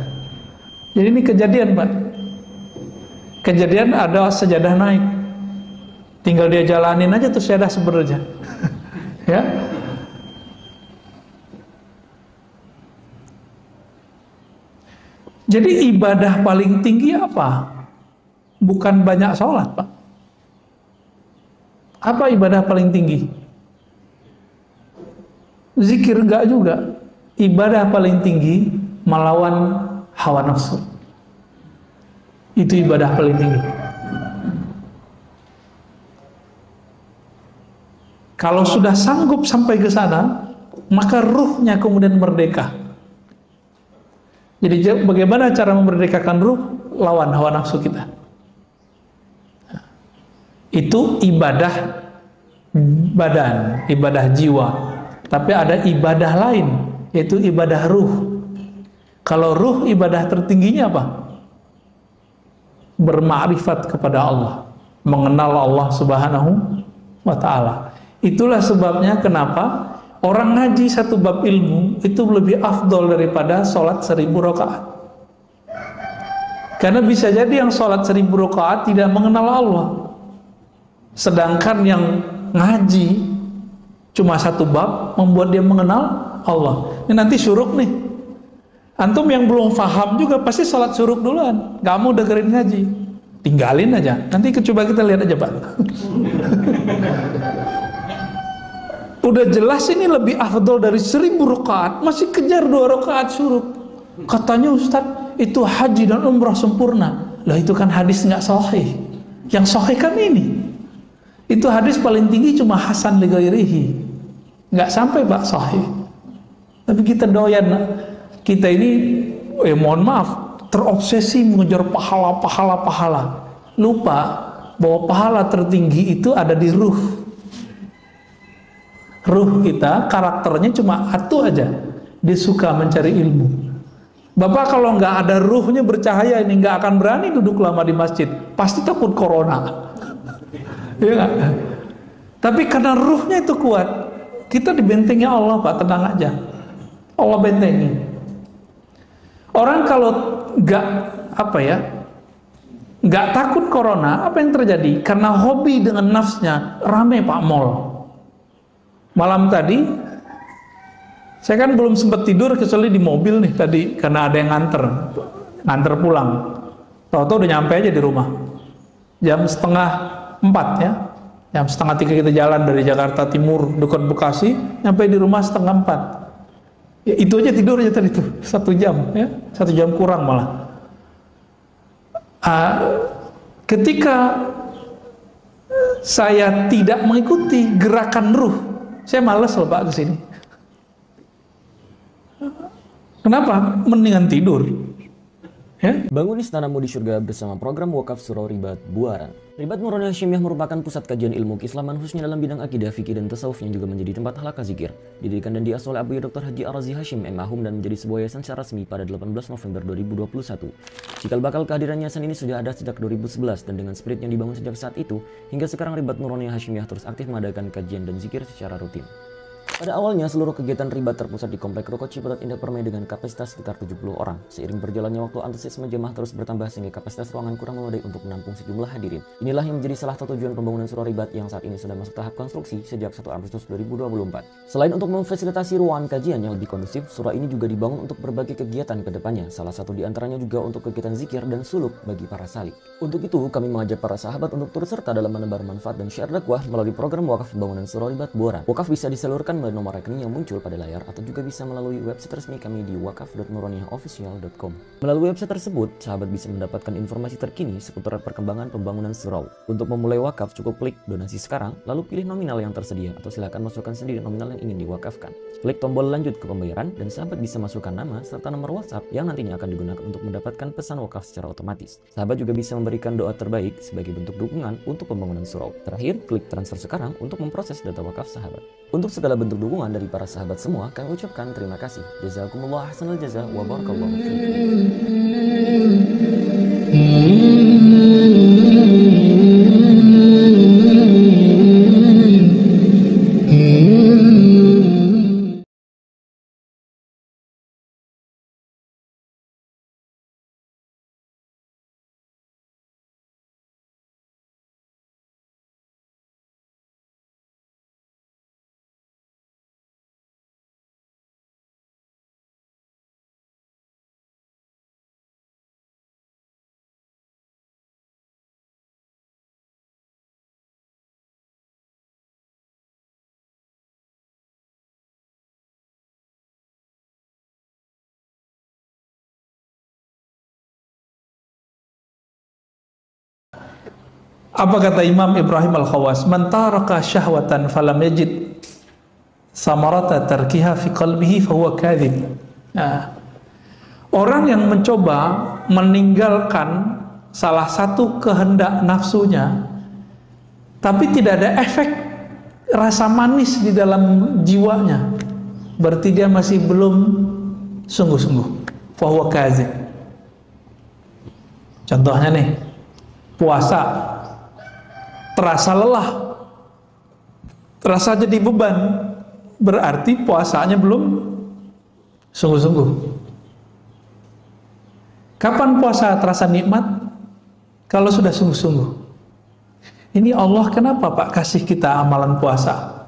Jadi ini kejadian, Pak. Kejadian ada sejadah naik. Tinggal dia jalanin aja tuh sejadah sebenarnya. Ya. Jadi ibadah paling tinggi apa? Bukan banyak sholat, Pak. Apa ibadah paling tinggi? Zikir enggak juga. Ibadah paling tinggi melawan hawa nafsu. Itu ibadah paling tinggi. Kalau sudah sanggup sampai ke sana, maka ruhnya kemudian merdeka. Jadi bagaimana cara memerdekakan ruh? Lawan hawa nafsu kita. Itu ibadah badan, ibadah jiwa. Tapi ada ibadah lain, yaitu ibadah ruh. Kalau ruh, ibadah tertingginya apa? Bermakrifat kepada Allah, mengenal Allah Subhanahu wa ta'ala. Itulah sebabnya kenapa orang ngaji satu bab ilmu itu lebih afdol daripada sholat 1000 rakaat. Karena bisa jadi yang sholat 1000 rakaat tidak mengenal Allah, sedangkan yang ngaji cuma satu bab membuat dia mengenal Allah. Ini nanti syuruk nih. Antum yang belum paham juga pasti sholat syuruk duluan, gak mau dengerin ngaji, tinggalin aja. Nanti coba kita lihat aja, Pak. Udah jelas ini lebih afdol dari 1000 rakaat, masih kejar 2 rakaat syuruk. Katanya Ustadz, itu haji dan umrah sempurna. Lah itu kan hadis nggak sahih. Yang sahih kan ini. Itu hadis paling tinggi cuma hasan li ghairihi. Nggak sampai Pak sahih. Tapi kita doyan, kita ini mohon maaf, terobsesi mengejar pahala. Lupa bahwa pahala tertinggi itu ada di ruh. Ruh kita, karakternya cuma satu aja. Dia suka mencari ilmu. Bapak kalau nggak ada ruhnya bercahaya ini nggak akan berani duduk lama di masjid. Pasti takut corona. Ya gak? Tapi karena ruhnya itu kuat, kita dibentengi Allah, Pak, tenang aja. Allah bentengi. Orang kalau nggak takut corona, apa yang terjadi? Karena hobi dengan nafsnya, rame Pak mall. Malam tadi saya kan belum sempat tidur kecuali di mobil nih tadi, karena ada yang nganter pulang. Tahu-tahu udah nyampe aja di rumah. Jam 3:30 ya. Jam 2:30 kita jalan dari Jakarta Timur dekat Bekasi, nyampe di rumah 3:30. Ya, itu aja tidur aja tadi tuh 1 jam ya, 1 jam kurang malah. Ketika saya tidak mengikuti gerakan ruh, saya malas loh Pak kesini. Kenapa? Mendingan tidur. Ya? Bangun istanamu di surga bersama program Wakaf Surau Ribat Buaran. Ribat Nurani Hasyimiyah merupakan pusat kajian ilmu keislaman khususnya dalam bidang akidah, fikih, dan tasawuf yang juga menjadi tempat halaqah zikir. Didirikan dan diasuh oleh Abu Dr. Haji Ar-Razi Hashim M.Ahum dan menjadi sebuah yayasan secara resmi pada 18 November 2021. Cikal bakal kehadiran yayasan ini sudah ada sejak 2011 dan dengan spirit yang dibangun sejak saat itu, hingga sekarang Ribat Nurani Hasyimiyah terus aktif mengadakan kajian dan zikir secara rutin. Pada awalnya, seluruh kegiatan Ribat terpusat di Komplek Ruko Ciputat Indah Permai dengan kapasitas sekitar 70 orang. Seiring berjalannya waktu, antusiasme jemaah terus bertambah sehingga kapasitas ruangan kurang memadai untuk menampung sejumlah hadirin. Inilah yang menjadi salah satu tujuan pembangunan Surau Ribat yang saat ini sudah masuk tahap konstruksi sejak 1 Agustus 2024. Selain untuk memfasilitasi ruangan kajian yang lebih kondusif, surau ini juga dibangun untuk berbagai kegiatan ke depannya. Salah satu di antaranya juga untuk kegiatan zikir dan suluk bagi para salik. Untuk itu, kami mengajak para sahabat untuk turut serta dalam menebar manfaat dan syiar dakwah melalui program wakaf pembangunan Surau Ribat Buaran. Wakaf bisa disalurkan melalui nomor rekening yang muncul pada layar atau juga bisa melalui website resmi kami di wakaf.nuraniyahofficial.com. Melalui website tersebut, sahabat bisa mendapatkan informasi terkini seputar perkembangan pembangunan surau. Untuk memulai wakaf, cukup klik donasi sekarang, lalu pilih nominal yang tersedia atau silakan masukkan sendiri nominal yang ingin diwakafkan. Klik tombol lanjut ke pembayaran dan sahabat bisa masukkan nama serta nomor WhatsApp yang nantinya akan digunakan untuk mendapatkan pesan wakaf secara otomatis. Sahabat juga bisa memberikan doa terbaik sebagai bentuk dukungan untuk pembangunan surau. Terakhir, klik transfer sekarang untuk memproses data wakaf sahabat. Untuk segala bentuk dukungan dari para sahabat semua, kami ucapkan terima kasih. Jazakumullah ahsanal jaza wa barakallahu Apa kata Imam Ibrahim Al-Khawas? Man taraka syahwatan falam yajid samarata tarkiha fi qalbihi fahuwa kadhib. Nah, orang yang mencoba meninggalkan salah satu kehendak nafsunya tapi tidak ada efek rasa manis di dalam jiwanya, berarti dia masih belum sungguh-sungguh. Fahuwa kadhib. Contohnya nih, puasa terasa lelah, terasa jadi beban, berarti puasanya belum sungguh-sungguh. Kapan puasa terasa nikmat? Kalau sudah sungguh-sungguh. Ini Allah kenapa Pak kasih kita amalan puasa?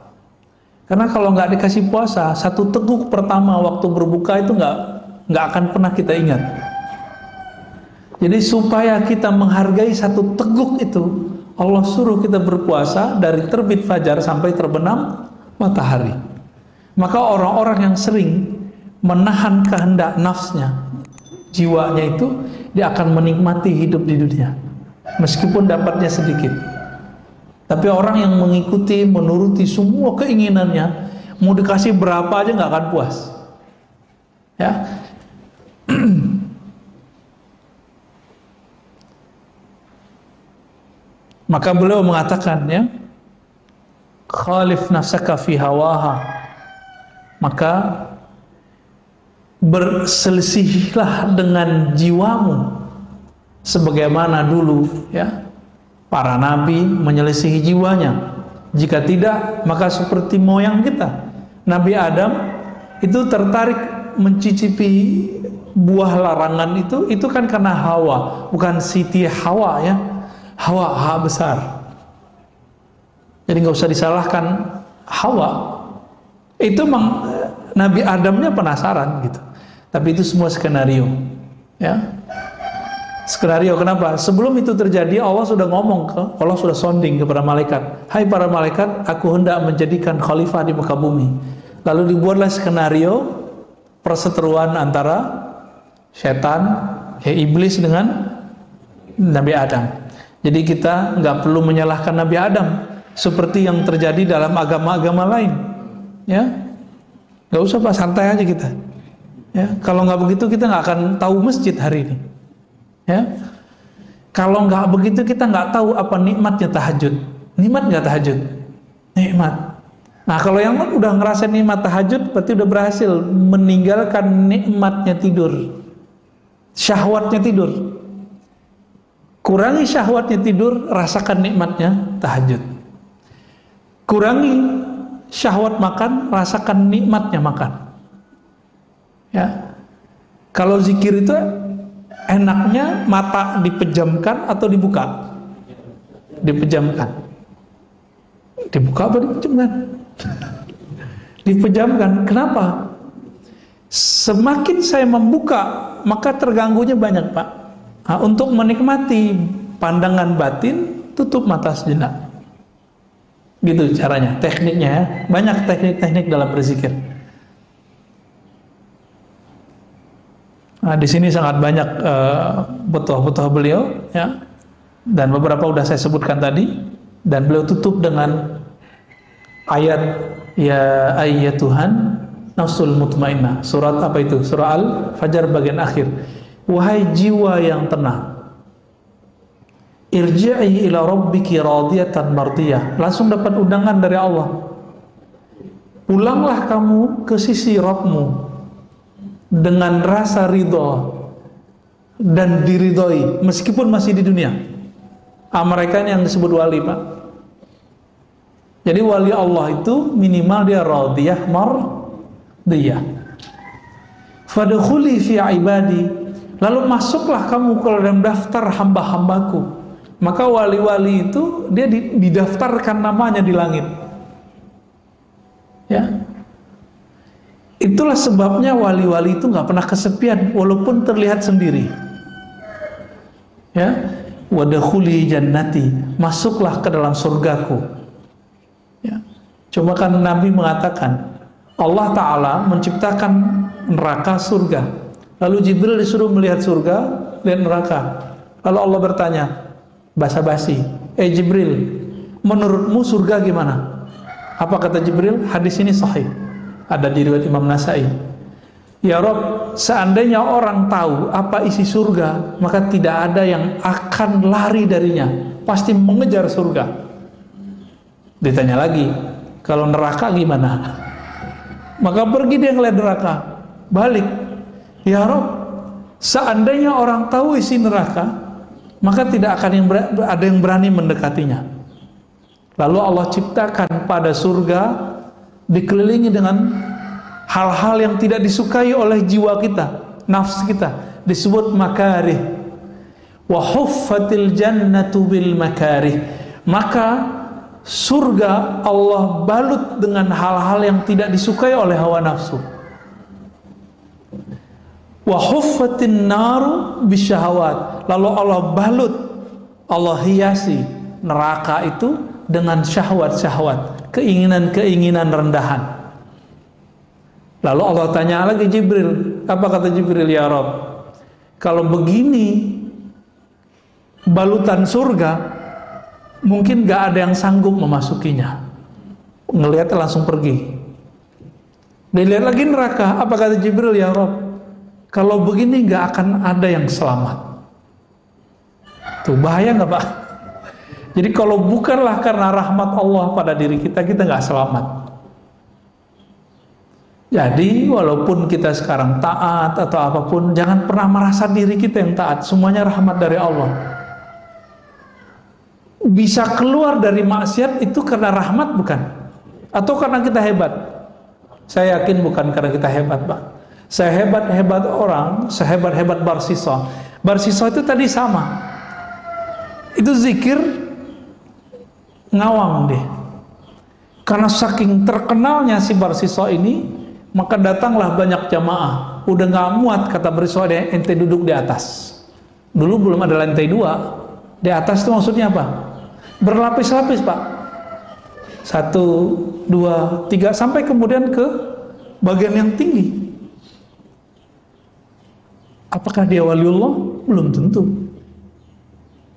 Karena kalau nggak dikasih puasa, satu teguk pertama waktu berbuka itu nggak akan pernah kita ingat. Jadi supaya kita menghargai satu teguk itu, Allah suruh kita berpuasa dari terbit fajar sampai terbenam matahari. Maka orang-orang yang sering menahan kehendak nafsnya, jiwanya itu, dia akan menikmati hidup di dunia meskipun dapatnya sedikit. Tapi orang yang mengikuti, menuruti semua keinginannya, mau dikasih berapa aja nggak akan puas. Ya. Maka beliau mengatakan, ya, khalif nafsaka fi hawaha, maka berselisihlah dengan jiwamu sebagaimana dulu, ya, para nabi menyelisihi jiwanya. Jika tidak, maka seperti moyang kita, Nabi Adam itu tertarik mencicipi buah larangan itu kan karena hawa, bukan Siti Hawa, ya. Hawa, ha besar. Jadi nggak usah disalahkan Hawa. Itu memang Nabi Adamnya penasaran gitu. Tapi itu semua skenario, ya. Skenario kenapa? Sebelum itu terjadi, Allah sudah Allah sudah sounding kepada malaikat. Hai para malaikat, aku hendak menjadikan khalifah di muka bumi. Lalu dibuatlah skenario perseteruan antara setan, iblis dengan Nabi Adam. Jadi kita nggak perlu menyalahkan Nabi Adam seperti yang terjadi dalam agama-agama lain, ya. Nggak usah Pak, santai aja kita. Ya, kalau nggak begitu kita nggak akan tahu masjid hari ini. Ya, kalau nggak begitu kita nggak tahu apa nikmatnya tahajud. Nikmat nggak tahajud? Nikmat. Nah, kalau yang udah ngerasa nikmat tahajud, berarti udah berhasil meninggalkan nikmatnya tidur, syahwatnya tidur. Kurangi syahwatnya tidur, rasakan nikmatnya tahajud. Kurangi syahwat makan, rasakan nikmatnya makan. Ya, kalau zikir itu enaknya mata dipejamkan atau dibuka? Dipejamkan. Dibuka apa dipejamkan? Dipejamkan. Kenapa? Semakin saya membuka, maka terganggunya banyak, Pak. Nah, untuk menikmati pandangan batin, tutup mata sejenak. Gitu caranya, tekniknya ya. Banyak teknik-teknik dalam berzikir. Nah, di sini sangat banyak butuh-butuh beliau, ya. Dan beberapa udah saya sebutkan tadi. Dan beliau tutup dengan ayat ya ayyatuhan nafsul mutmainnah. Surat apa itu? Surah Al-Fajr bagian akhir. Wahai jiwa yang tenang, irji'i ila rabbiki radiyatan mardiyah. Langsung dapat undangan dari Allah. Pulanglah kamu ke sisi Rabbmu dengan rasa ridho dan diridhoi meskipun masih di dunia. Mereka yang disebut wali, Pak. Jadi wali Allah itu minimal dia radiyah mardiyah. Fadkhuli fi ibadi, lalu masuklah kamu ke dalam daftar hamba-hambaku. Maka wali-wali itu dia didaftarkan namanya di langit. Ya. Itulah sebabnya wali-wali itu nggak pernah kesepian walaupun terlihat sendiri. Ya. Wadkhuli jannati, masuklah ke dalam surgaku. Ya. Coba kan Nabi mengatakan Allah Ta'ala menciptakan neraka surga. Lalu Jibril disuruh melihat surga, lihat neraka. Lalu Allah bertanya, basa-basi, Jibril, menurutmu surga gimana? Apa kata Jibril? Hadis ini sahih, ada di riwayat Imam Nasai. Ya Rob, seandainya orang tahu apa isi surga, maka tidak ada yang akan lari darinya, pasti mengejar surga. Ditanya lagi, kalau neraka gimana? Maka pergi dia ngeliat neraka, balik. Ya Rob, seandainya orang tahu isi neraka, maka tidak akan ada yang berani mendekatinya. Lalu Allah ciptakan pada surga dikelilingi dengan hal-hal yang tidak disukai oleh jiwa kita, nafs kita, disebut makarih. Wa huffatil jannatu bil makarih. Maka surga Allah balut dengan hal-hal yang tidak disukai oleh hawa nafsu. Wa huffatin naru bisyahawat. Lalu Allah balut, Allah hiasi neraka itu dengan syahwat-syahwat, keinginan-keinginan rendahan. Lalu Allah tanya lagi Jibril, apa kata Jibril? Ya Rob, kalau begini balutan surga, mungkin gak ada yang sanggup memasukinya. Ngelihatnya langsung pergi. Dilihat lagi neraka, apa kata Jibril? Ya Rob, kalau begini gak akan ada yang selamat. Tuh bahaya gak, Pak? Jadi kalau bukanlah karena rahmat Allah pada diri kita, kita gak selamat. Jadi walaupun kita sekarang taat atau apapun, jangan pernah merasa diri kita yang taat. Semuanya rahmat dari Allah. Bisa keluar dari maksiat itu karena rahmat bukan? Atau karena kita hebat? Saya yakin bukan karena kita hebat, Pak. Sehebat-hebat orang, sehebat-hebat Barsiso. Barsiso itu tadi sama. Itu zikir ngawang deh. Karena saking terkenalnya si Barsiso ini, maka datanglah banyak jamaah. Udah gak muat, kata Barsiso, ente duduk di atas. Dulu belum ada lantai 2. Di atas itu maksudnya apa? Berlapis-lapis, Pak. 1, 2, 3, sampai kemudian ke bagian yang tinggi. Apakah dia waliullah? Belum tentu.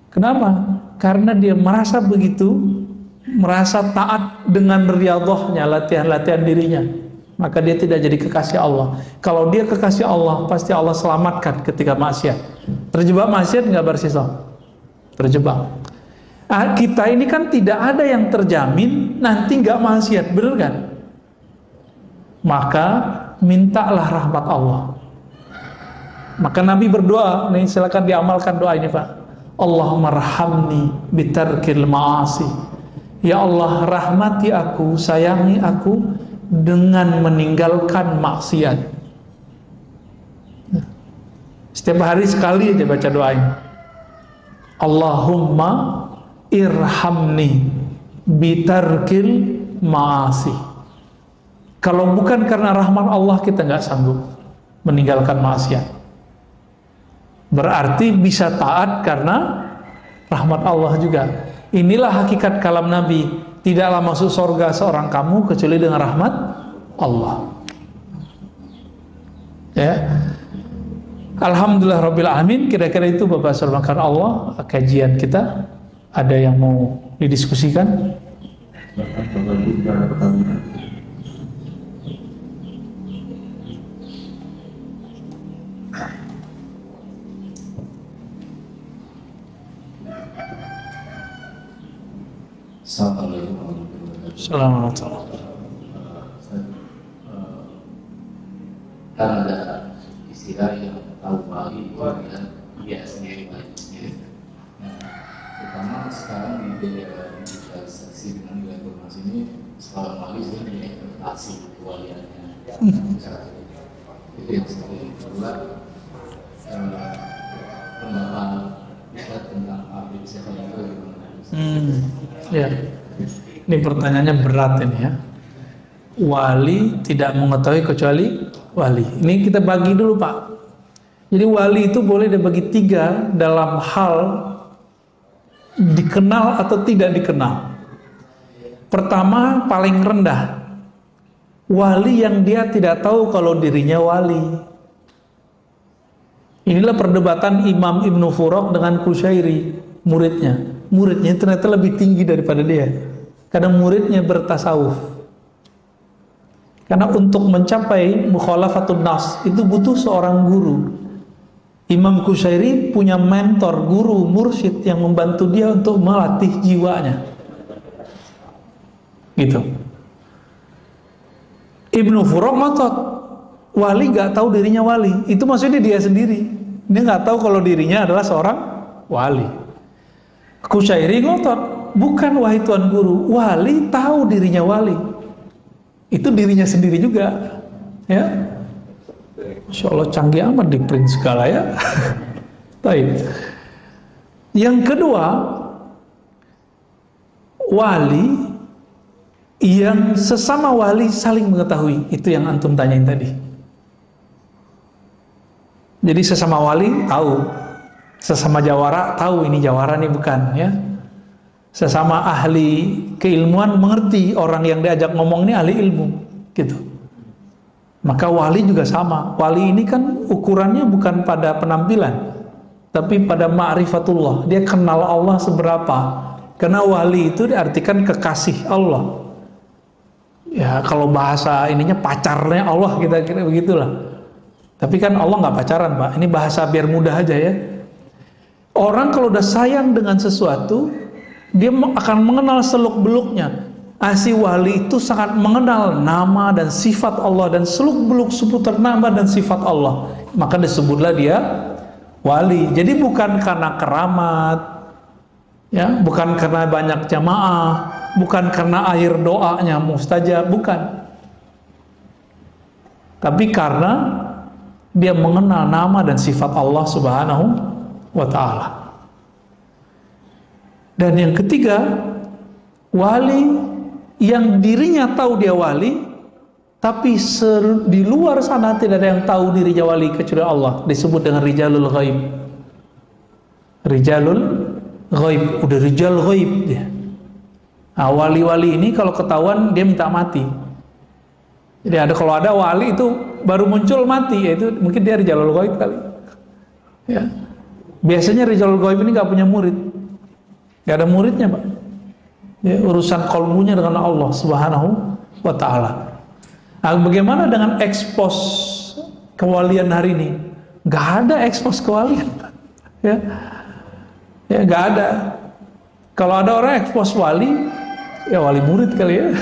Kenapa? Karena dia merasa begitu, merasa taat dengan riyadhahnya, latihan-latihan dirinya. maka dia tidak jadi kekasih Allah. Kalau dia kekasih Allah, pasti Allah selamatkan ketika maksiat. Terjebak maksiat nggak bersisa, terjebak. Kita ini kan tidak ada yang terjamin nanti nggak maksiat, bener kan? Maka mintalah rahmat Allah. Maka Nabi berdoa, nih silakan diamalkan doa ini Pak. Allahumma rahamni bitarkil ma'asi. Ya Allah, rahmati aku, sayangi aku dengan meninggalkan maksiat. Setiap hari sekali aja baca doa ini. Allahumma irhamni bitarkil ma'asi. Kalau bukan karena rahmat Allah, kita nggak sanggup meninggalkan maksiat. Berarti bisa taat karena rahmat Allah juga. Inilah hakikat kalam Nabi. Tidaklah masuk surga seorang kamu kecuali dengan rahmat Allah. Ya. Alhamdulillah Rabbil Alamin. Kira-kira itu Bapak Surmakan Allah kajian kita. Ada yang mau didiskusikan? Assalamualaikum warahmatullahi wabarakatuh. Assalamualaikum. Kan ada istilah yang tahu wali itu adalah dia sendiri, wali sendiri. Nah, terutama sekarang di era digitalisasi dengan nilai informasi ini, seorang wali sudah diinterpretasi kewaliannya. Itu yang sendiri. Kedua, pendapat Ustaz tentang abdi setan itu Ya, ini pertanyaannya berat ini ya. Wali tidak mengetahui kecuali wali. Ini kita bagi dulu Pak. Jadi wali itu boleh dibagi tiga dalam hal dikenal atau tidak dikenal. Pertama, paling rendah, wali yang dia tidak tahu kalau dirinya wali. Inilah perdebatan Imam Ibnu Furaq dengan Qushairi, muridnya. Muridnya ternyata lebih tinggi daripada dia, karena muridnya bertasawuf. Karena untuk mencapai mukhalafatun nas itu butuh seorang guru. Imam Qushairi punya mentor, guru, mursyid yang membantu dia untuk melatih jiwanya. Gitu. Ibnu Furaq ngotot, wali gak tahu dirinya wali. Itu maksudnya dia sendiri. Dia gak tahu kalau dirinya adalah seorang wali. Qushairi ngotot, bukan wahai Tuan Guru, wali tahu dirinya wali. Itu dirinya sendiri juga. Ya. Masya Allah canggih amat di print segala ya. Baik. Yang kedua, wali yang sesama wali saling mengetahui. Itu yang antum tanyain tadi. Jadi sesama wali tahu, sesama jawara tahu ini jawara nih bukan ya. Sesama ahli keilmuan mengerti orang yang diajak ngomong ini ahli ilmu gitu. Maka wali juga sama. Wali ini kan ukurannya bukan pada penampilan, tapi pada ma'rifatullah. Dia kenal Allah seberapa. Karena wali itu diartikan kekasih Allah. Ya kalau bahasa ininya pacarnya Allah, kita kira begitulah. Tapi kan Allah nggak pacaran Pak. Ini bahasa biar mudah aja ya. Orang kalau udah sayang dengan sesuatu, dia akan mengenal seluk-beluknya. Si wali itu sangat mengenal nama dan sifat Allah dan seluk-beluk seputar nama dan sifat Allah. Maka disebutlah dia wali. Jadi bukan karena keramat, ya, bukan karena banyak jamaah, bukan karena air doanya mustajab, bukan. Tapi karena dia mengenal nama dan sifat Allah Subhanahu wa ta'ala. Dan yang ketiga, wali yang dirinya tahu dia wali, tapi di luar sana tidak ada yang tahu dirinya wali kecuali Allah. Disebut dengan rijalul ghaib. Rijalul ghaib, udah rijal ghaib dia. Nah, wali-wali ini kalau ketahuan dia minta mati. Jadi kalau ada wali itu baru muncul mati, yaitu mungkin dia rijalul ghaib kali. Ya. Biasanya rijalul ghaib ini nggak punya murid, nggak ada muridnya Pak. Ya, urusan kolbunya dengan Allah Subhanahu wa ta'ala. Nah, bagaimana dengan ekspos kewalian hari ini? Nggak ada ekspos kewalian. Ya, ya nggak ada. Kalau ada orang ekspos wali, ya wali murid kali ya.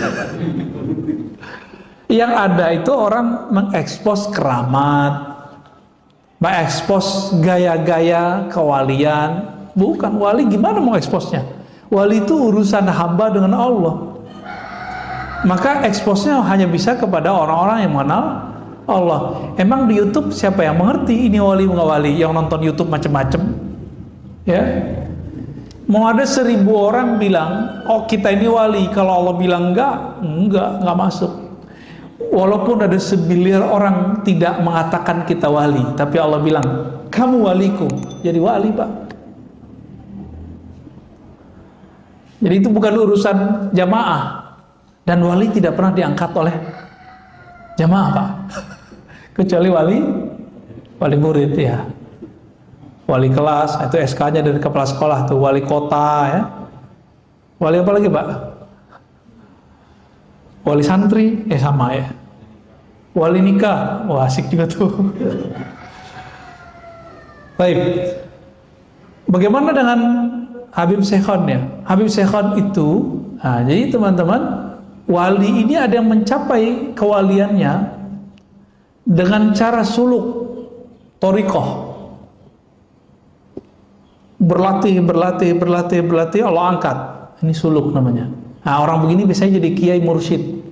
Yang ada itu orang mengekspos keramat, mengekspos gaya-gaya kewalian. Bukan, wali gimana mau eksposnya? Wali itu urusan hamba dengan Allah. Maka eksposnya hanya bisa kepada orang-orang yang mengenal Allah. Emang di YouTube siapa yang mengerti ini wali nggak wali? Yang nonton YouTube macam-macam, ya. Mau ada 1000 orang bilang, oh kita ini wali. Kalau Allah bilang enggak masuk. Walaupun ada 1 miliar orang tidak mengatakan kita wali, tapi Allah bilang, kamu waliku, jadi wali, Pak. Jadi itu bukan urusan jamaah. Dan wali tidak pernah diangkat oleh jamaah, Pak. Kecuali wali murid, ya. Wali kelas, itu SK-nya dari kepala sekolah tuh, wali kota, ya. Wali apa lagi, Pak? Wali santri, sama ya. Wali nikah, wah asik juga tuh. Baik. Bagaimana dengan Habib Syekhon ya? Habib Syekhon itu, jadi teman-teman, wali ini ada yang mencapai kewaliannya dengan cara suluk, thariqah. Berlatih, Allah angkat. Ini suluk namanya. Nah, orang begini biasanya jadi kiai mursyid.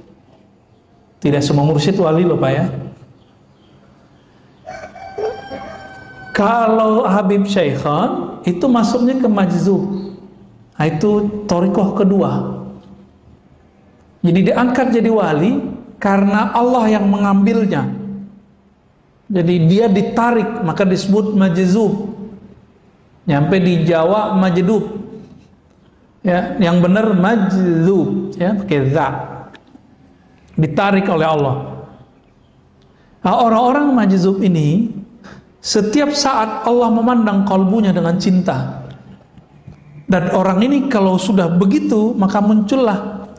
Tidak semua mursyid wali loh, Pak, ya. Kalau Habib Syekhon itu masuknya ke majzub. Nah, itu thariqah kedua. Jadi diangkat jadi wali karena Allah yang mengambilnya. Jadi dia ditarik, maka disebut majzub. Nyampe di Jawa majdub. Ya, yang benar majzub, ya, pakai za. Ditarik oleh Allah. Nah, orang-orang majzub ini setiap saat Allah memandang kalbunya dengan cinta. Dan orang ini kalau sudah begitu, maka muncullah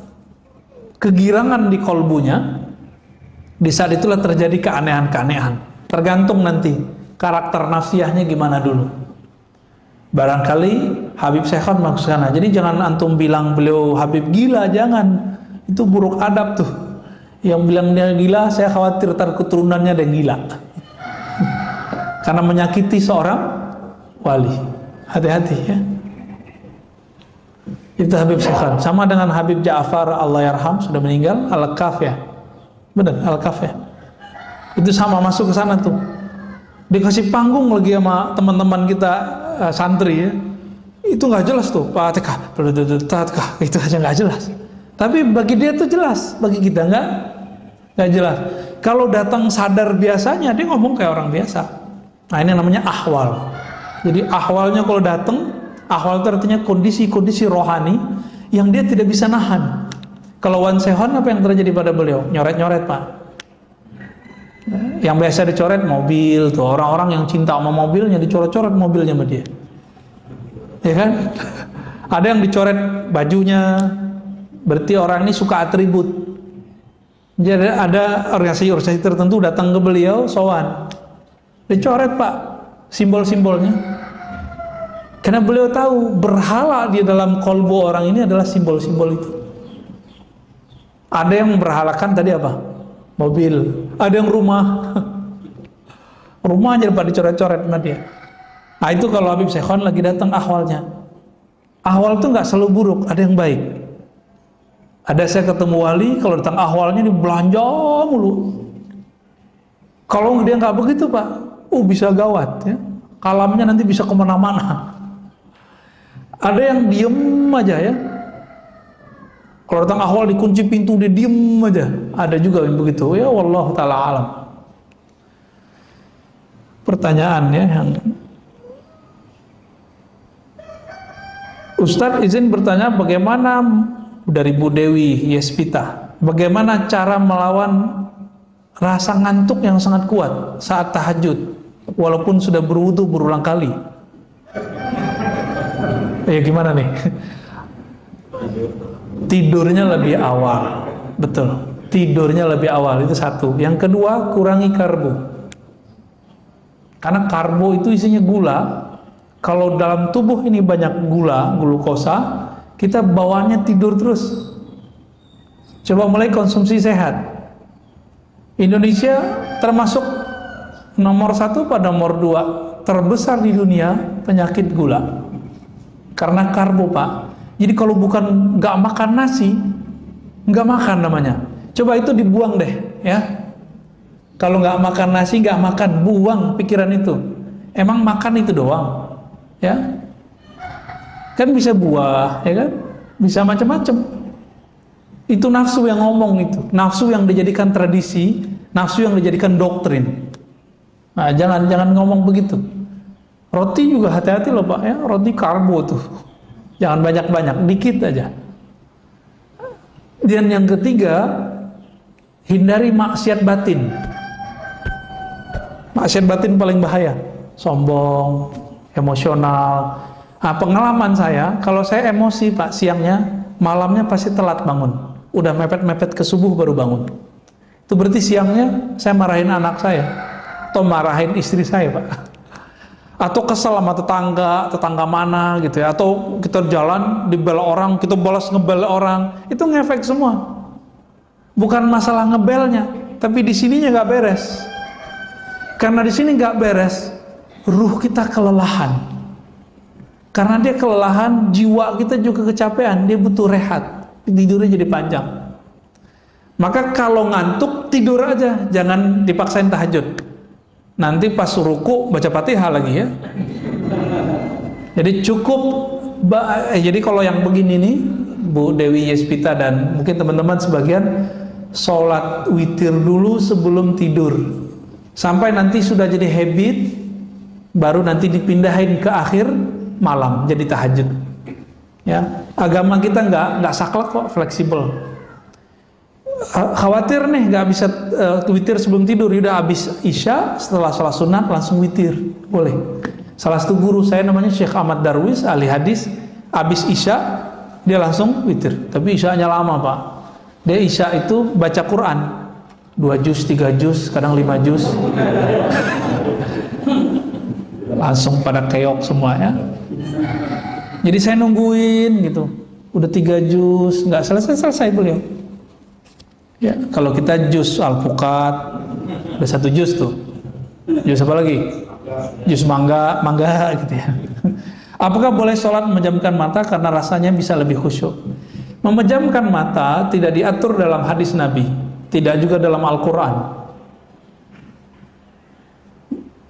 kegirangan di kalbunya. Di saat itulah terjadi keanehan-keanehan. Tergantung nanti karakter nafsiyahnya gimana dulu. Barangkali Habib Syekhon masuk sana. Jadi jangan antum bilang beliau Habib gila, jangan. Itu buruk adab tuh. Yang bilang dia gila, saya khawatir ntar keturunannya ada yang gila. Karena menyakiti seorang wali. Hati-hati ya. Itu Habib Syekhon. Sama dengan Habib Ja'far Allahyarham, sudah meninggal, Al-Kaf ya. Benar, Al-Kaf ya. Itu sama, masuk ke sana tuh. Dikasih panggung lagi sama teman-teman kita santri ya. Itu nggak jelas tuh, Fatihah, itu aja nggak jelas. Tapi bagi dia tuh jelas, bagi kita nggak jelas. Kalau datang sadar biasanya dia ngomong kayak orang biasa. Nah, ini namanya ahwal. Jadi ahwalnya kalau datang, ahwal itu artinya kondisi-kondisi rohani yang dia tidak bisa nahan. Kalau Wan Sehon apa yang terjadi pada beliau? Nyoret-nyoret, Pak. Yang biasa dicoret mobil tuh, orang-orang yang cinta sama mobilnya dicoret-coret mobilnya sama dia. Ya kan? Ada yang dicoret bajunya, berarti orang ini suka atribut. Jadi ada organisasi tertentu datang ke beliau sowan, dicoret, Pak, simbol-simbolnya. Karena beliau tahu berhala di dalam kolbu orang ini adalah simbol-simbol itu. Ada yang berhalakan tadi apa? Mobil. Ada yang rumah. Rumahnya Pak dicoret-coret sama dia. Nah, itu kalau Habib Syekhon lagi datang ahwalnya. Ahwal itu nggak selalu buruk, ada yang baik. Ada saya ketemu wali, kalau datang ahwalnya dia belanja mulu. Kalau dia nggak begitu, Pak, bisa gawat ya. Kalamnya nanti bisa kemana-mana. Ada yang diem aja ya. Kalau datang ahwal dikunci pintu dia diem aja. Ada juga yang begitu. Ya wallahu ta'ala alam. Pertanyaan ya yang Ustadz izin bertanya, bagaimana dari Bu Dewi Yespita, bagaimana cara melawan rasa ngantuk yang sangat kuat saat tahajud walaupun sudah berwudu berulang kali? Ya gimana nih? Tidurnya lebih awal, betul. tidurnya lebih awal, itu satu. Yang kedua, kurangi karbo. Karena karbo itu isinya gula. Kalau dalam tubuh ini banyak gula, glukosa, kita bawaannya tidur terus. Coba mulai konsumsi sehat. Indonesia termasuk nomor 1 pada nomor 2 terbesar di dunia penyakit gula. Karena karbo, Pak. Jadi kalau bukan nggak makan nasi, nggak makan namanya. Coba itu dibuang deh, ya. Kalau nggak makan nasi, nggak makan, buang pikiran itu. Emang makan itu doang, ya? Kan bisa buah, ya kan? Bisa macam-macam. Itu nafsu yang ngomong itu, nafsu yang dijadikan tradisi, nafsu yang dijadikan doktrin. Nah, jangan ngomong begitu. Roti juga hati-hati loh, Pak, ya. Roti karbo tuh. Jangan banyak-banyak, dikit aja. Dan yang ketiga, hindari maksiat batin. Maksiat batin paling bahaya. Sombong, emosional. Nah, pengalaman saya, kalau saya emosi, Pak, siangnya, malamnya pasti telat bangun. Udah mepet-mepet ke subuh baru bangun. Itu berarti siangnya saya marahin anak saya, atau marahin istri saya, Pak. Atau kesel sama tetangga mana gitu ya, atau kita jalan dibela orang, kita balas ngebel orang, itu ngefek semua. Bukan masalah ngebelnya, tapi di sininya nggak beres. Karena di sini nggak beres, ruh kita kelelahan. Karena dia kelelahan, jiwa kita juga kecapean, dia butuh rehat, tidurnya jadi panjang. Maka kalau ngantuk, tidur aja, jangan dipaksain tahajud. Nanti pas ruku baca Fatihah lagi, ya. Jadi cukup, jadi kalau yang begini nih, Bu Dewi Yespita dan mungkin teman-teman sebagian, sholat witir dulu sebelum tidur, sampai nanti sudah jadi habit, baru nanti dipindahin ke akhir malam jadi tahajud. Ya, agama kita nggak saklek kok, fleksibel. Khawatir nih nggak bisa witir sebelum tidur, udah habis isya, setelah sholat sunat langsung witir, boleh. Salah satu guru saya namanya Syekh Ahmad Darwis, ahli hadis, habis isya dia langsung witir, tapi isyanya lama, Pak. Dia isya itu baca Quran 2 juz, 3 juz, kadang 5 juz. Langsung pada keok semua, ya. Jadi saya nungguin gitu, udah 3 juz, nggak selesai beliau. Ya, kalau kita juz alpukat, udah 1 juz tuh. Juz apa lagi? Juz mangga gitu ya. Apakah boleh sholat memejamkan mata karena rasanya bisa lebih khusyuk? Memejamkan mata tidak diatur dalam hadis Nabi, tidak juga dalam Al-Quran.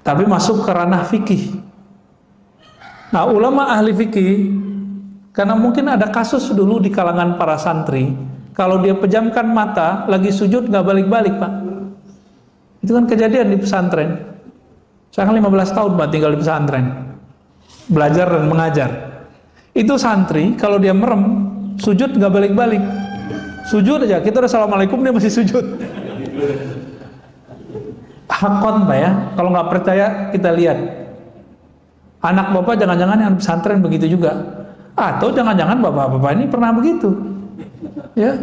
Tapi masuk ke ranah fikih. Nah, ulama ahli fikih, karena mungkin ada kasus dulu di kalangan para santri, kalau dia pejamkan mata, lagi sujud nggak balik-balik, Pak. Itu kan kejadian di pesantren. Saya kan 15 tahun, Pak, tinggal di pesantren, belajar dan mengajar. Itu santri, kalau dia merem, sujud nggak balik-balik. Sujud aja, kita udah assalamualaikum, dia masih sujud. Hakon, Pak, ya. Kalau nggak percaya, kita lihat. Anak bapak jangan-jangan yang pesantren begitu juga. Atau jangan-jangan bapak-bapak ini pernah begitu. Ya,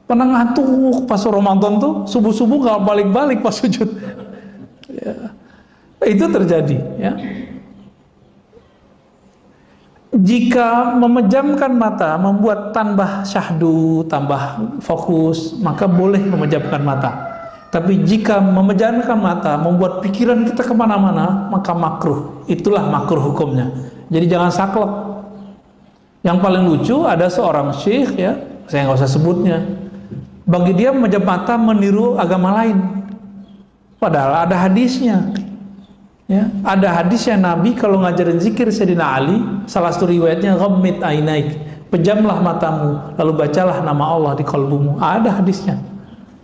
pernah ngantuk pas Ramadan tuh, subuh-subuh nggak balik-balik pas sujud. Ya, itu terjadi, ya. Jika memejamkan mata membuat tambah syahdu, tambah fokus, maka boleh memejamkan mata. Tapi jika memejamkan mata membuat pikiran kita kemana-mana, maka makruh. Itulah makruh hukumnya. Jadi jangan saklek. Yang paling lucu ada seorang syekh, ya, saya nggak usah sebutnya. Bagi dia memejam mata meniru agama lain. Padahal ada hadisnya. Ya, ada hadisnya Nabi kalau ngajarin zikir Sayyidina Ali, salah satu riwayatnya ghammid ainaik, pejamlah matamu, lalu bacalah nama Allah di kalbumu. Ada hadisnya.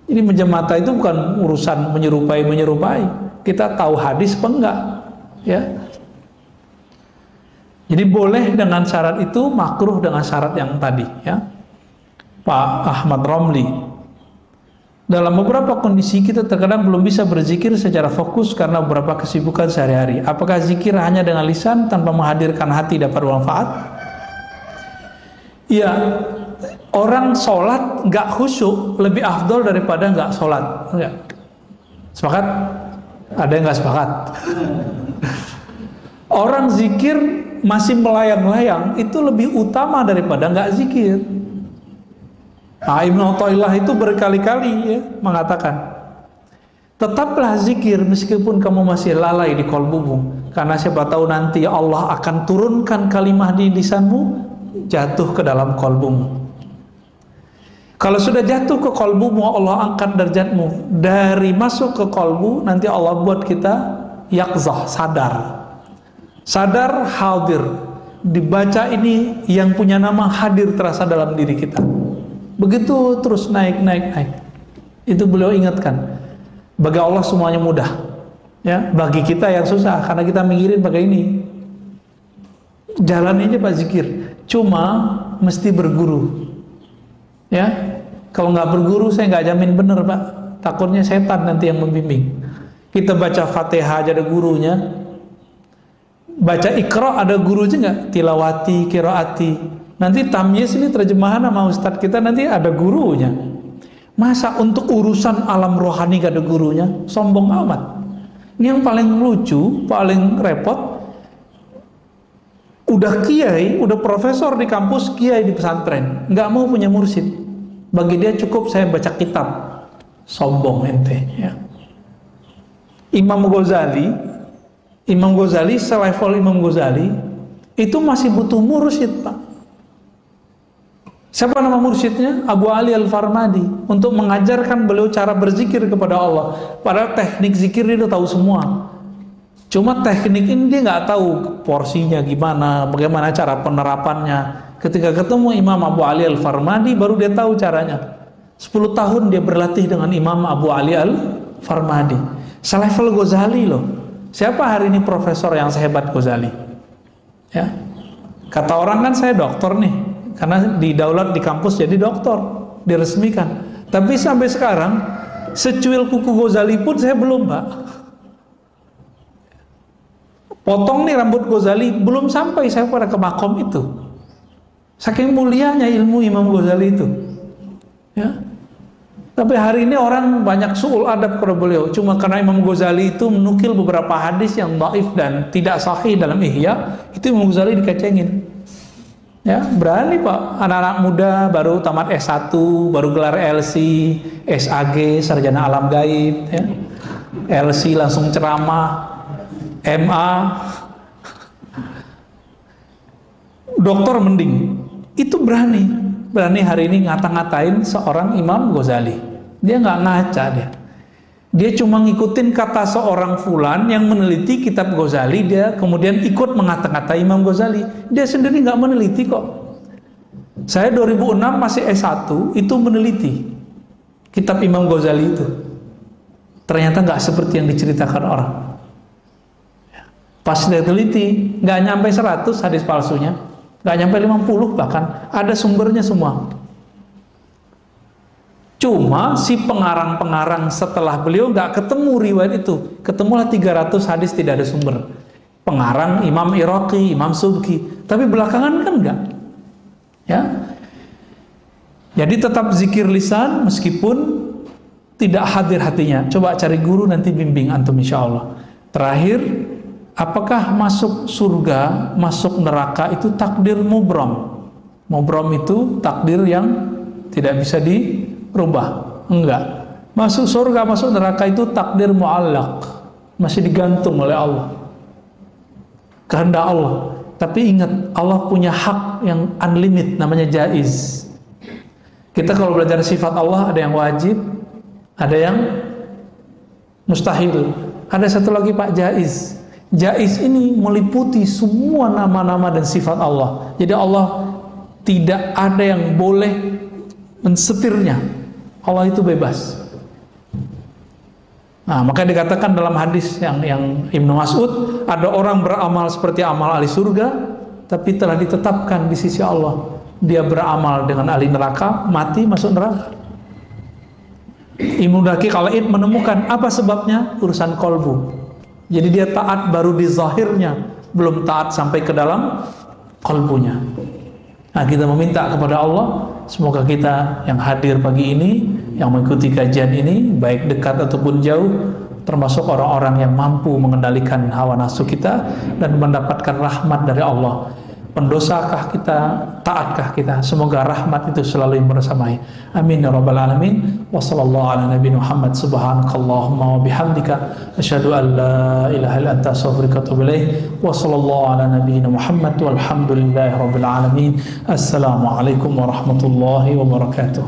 Jadi memejam mata itu bukan urusan menyerupai. Kita tahu hadis apa enggak, ya. Jadi boleh dengan syarat itu, makruh dengan syarat yang tadi, ya. Pak Ahmad Romli, dalam beberapa kondisi kita terkadang belum bisa berzikir secara fokus karena beberapa kesibukan sehari-hari. Apakah zikir hanya dengan lisan tanpa menghadirkan hati dapat bermanfaat? Ya, Orang sholat nggak khusyuk lebih afdol daripada nggak sholat. Enggak. Sepakat? Ada yang nggak sepakat? Orang zikir masih melayang-layang itu lebih utama daripada nggak zikir. Ibnu Athaillah itu berkali-kali ya, mengatakan, tetaplah zikir meskipun kamu masih lalai di qalbumu, karena siapa tahu nanti Allah akan turunkan kalimah di lisanmu jatuh ke dalam qalbumu. Kalau sudah jatuh ke qalbumu, Allah angkat derajatmu. Dari masuk ke qalbu, nanti Allah buat kita yaqzah, sadar. Sadar, hadir. Dibaca ini yang punya nama hadir terasa dalam diri kita. Begitu terus naik. Itu beliau ingatkan. Bagi Allah semuanya mudah. Ya, bagi kita yang susah, karena kita mikirin pakai ini. Jalan aja Pak zikir. Cuma mesti berguru. Ya, kalau nggak berguru saya nggak jamin bener Pak. Takutnya setan nanti yang membimbing. Kita baca Fatihah aja ada gurunya. Baca Iqra ada gurunya nggak? Tilawati, Qiraati. Nanti tamyiz ini terjemahan sama ustadz kita nanti ada gurunya. Masa untuk urusan alam rohani gak ada gurunya? Sombong amat. Ini yang paling lucu, paling repot. Udah kiai, udah profesor di kampus, kiai di pesantren, nggak mau punya mursyid. Bagi dia cukup saya baca kitab. Sombong ente ya. Imam Ghazali selevel Imam Ghazali itu masih butuh mursyid Pak. Siapa nama mursyidnya? Abu Ali Al-Farmadi, untuk mengajarkan beliau cara berzikir kepada Allah. Padahal teknik zikir dia udah tahu semua. Cuma teknik ini dia nggak tahu porsinya gimana, bagaimana cara penerapannya. Ketika ketemu Imam Abu Ali Al-Farmadi baru dia tahu caranya. 10 tahun dia berlatih dengan Imam Abu Ali Al-Farmadi. Selevel Ghazali loh. Siapa hari ini profesor yang sehebat Ghazali? Ya. Kata orang kan saya doktor nih, karena didaulat di kampus jadi doktor, diresmikan. Tapi sampai sekarang secuil kuku Ghazali pun saya belum Pak. Potong nih rambut Ghazali belum sampai saya pada ke makom itu. Saking mulianya ilmu Imam Ghazali itu. Ya. Tapi hari ini orang banyak su'ul adab kepada beliau. Cuma karena Imam Ghazali itu menukil beberapa hadis yang dhaif dan tidak sahih dalam Ihya, itu Imam Ghazali dikecengin. Ya, berani Pak, anak-anak muda baru tamat S1, baru gelar LC, SAG, sarjana alam gaib, ya. LC langsung ceramah, MA, doktor mending. Itu berani hari ini ngata-ngatain seorang Imam Ghazali. Dia nggak ngaca dia cuma ngikutin kata seorang fulan yang meneliti kitab Ghazali, dia kemudian ikut mengata-ngatai Imam Ghazali. Dia sendiri nggak meneliti kok. Saya 2006 masih S1 itu meneliti kitab Imam Ghazali itu. Ternyata nggak seperti yang diceritakan orang. Pas dia teliti nggak nyampe 100 hadis palsunya, nggak nyampe 50 bahkan, ada sumbernya semua. Cuma si pengarang-pengarang setelah beliau nggak ketemu riwayat itu, ketemulah 300 hadis tidak ada sumber. Pengarang Imam Iraqi, Imam Subki, tapi belakangan kan enggak. Ya. Jadi tetap zikir lisan meskipun tidak hadir hatinya. Coba cari guru nanti bimbing antum insyaallah. Terakhir, apakah masuk surga, masuk neraka itu takdir mubram? Mubram itu takdir yang tidak bisa dirubah. Enggak. Masuk surga, masuk neraka itu takdir mu'allaq, masih digantung oleh Allah, kehendak Allah. Tapi ingat, Allah punya hak yang unlimited, namanya jaiz. Kita kalau belajar sifat Allah ada yang wajib, ada yang mustahil, ada satu lagi Pak, jaiz. Jaiz ini meliputi semua nama-nama dan sifat Allah. Jadi Allah tidak ada yang boleh mensetirnya. Allah itu bebas. Nah, maka dikatakan dalam hadis yang Ibnu Mas'ud, ada orang beramal seperti amal ahli surga, tapi telah ditetapkan di sisi Allah dia beramal dengan ahli neraka, mati masuk neraka. Ibnu Daqiq Al-Id menemukan apa sebabnya? Urusan kolbu. Jadi dia taat baru di zahirnya, belum taat sampai ke dalam kolbunya. Nah, kita meminta kepada Allah, semoga kita yang hadir pagi ini, yang mengikuti kajian ini, baik dekat ataupun jauh, termasuk orang-orang yang mampu mengendalikan hawa nafsu kita dan mendapatkan rahmat dari Allah. Pendosakah kita, taatkah kita, semoga rahmat itu selalu bersamai. Amin ya rabbal alamin. Wa sallallahu ala nabiyina Muhammad, subhanakallahumma wa bihamdika asyhadu an la ilaha illa anta astaghfiruka wa atubu ilaik. Wa sallallahu ala nabiyina Muhammad walhamdulillahi rabbil alamin. Assalamualaikum warahmatullahi wabarakatuh.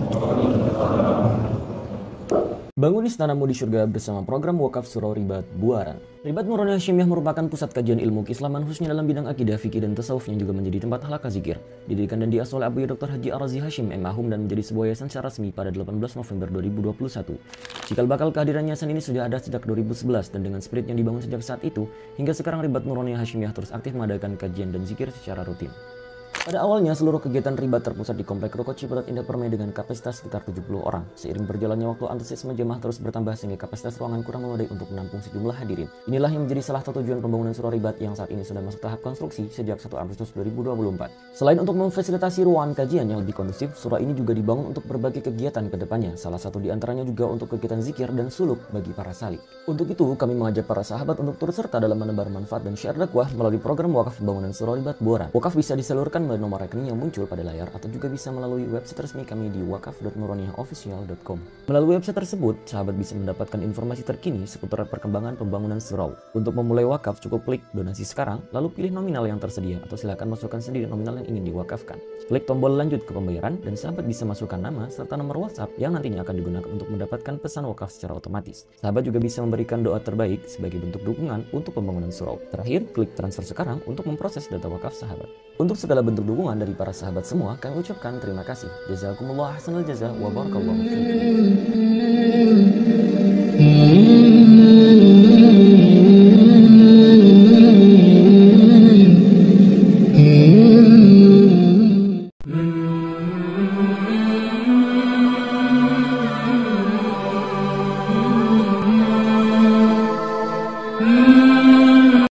Bangun istanamu di surga bersama program Wakaf Surau Ribat Buaran. Ribat Nurani Hasyimiyah merupakan pusat kajian ilmu keislaman khususnya dalam bidang akidah, fikih, dan tasawuf yang juga menjadi tempat halaqah zikir. Didirikan dan diasuh oleh Abu Dr. Haji Ar-Razi Hashim M.Mahum dan menjadi sebuah yayasan secara resmi pada 18 November 2021. Cikal bakal kehadiran yayasan ini sudah ada sejak 2011 dan dengan spirit yang dibangun sejak saat itu, hingga sekarang Ribat Nurani Hasyimiyah terus aktif mengadakan kajian dan zikir secara rutin. Pada awalnya, seluruh kegiatan ribat terpusat di Komplek Ruko Ciputat Indah Permai dengan kapasitas sekitar 70 orang. Seiring berjalannya waktu, antusiasme jemaah terus bertambah sehingga kapasitas ruangan kurang memadai untuk menampung sejumlah hadirin. Inilah yang menjadi salah satu tujuan pembangunan surau ribat yang saat ini sudah masuk tahap konstruksi sejak 1 Agustus 2024. Selain untuk memfasilitasi ruangan kajian yang lebih kondusif, surau ini juga dibangun untuk berbagai kegiatan ke depannya. Salah satu di antaranya juga untuk kegiatan zikir dan suluk bagi para salik. Untuk itu, kami mengajak para sahabat untuk turut serta dalam menebar manfaat dan syiar dakwah melalui program wakaf pembangunan surau ribat Buaran. Wakaf bisa disalurkan melalui nomor rekening yang muncul pada layar atau juga bisa melalui website resmi kami di wakaf.nuroniyahofficial.com. Melalui website tersebut, sahabat bisa mendapatkan informasi terkini seputar perkembangan pembangunan surau. Untuk memulai wakaf, cukup klik donasi sekarang, lalu pilih nominal yang tersedia atau silakan masukkan sendiri nominal yang ingin diwakafkan. Klik tombol lanjut ke pembayaran dan sahabat bisa masukkan nama serta nomor WhatsApp yang nantinya akan digunakan untuk mendapatkan pesan wakaf secara otomatis. Sahabat juga bisa memberikan doa terbaik sebagai bentuk dukungan untuk pembangunan surau. Terakhir, klik transfer sekarang untuk memproses data wakaf sahabat. Untuk segala bentuk dukungan dari para sahabat semua, kami ucapkan terima kasih. Jazakumullah ahsanal jazaa wa barakallahu fiikum.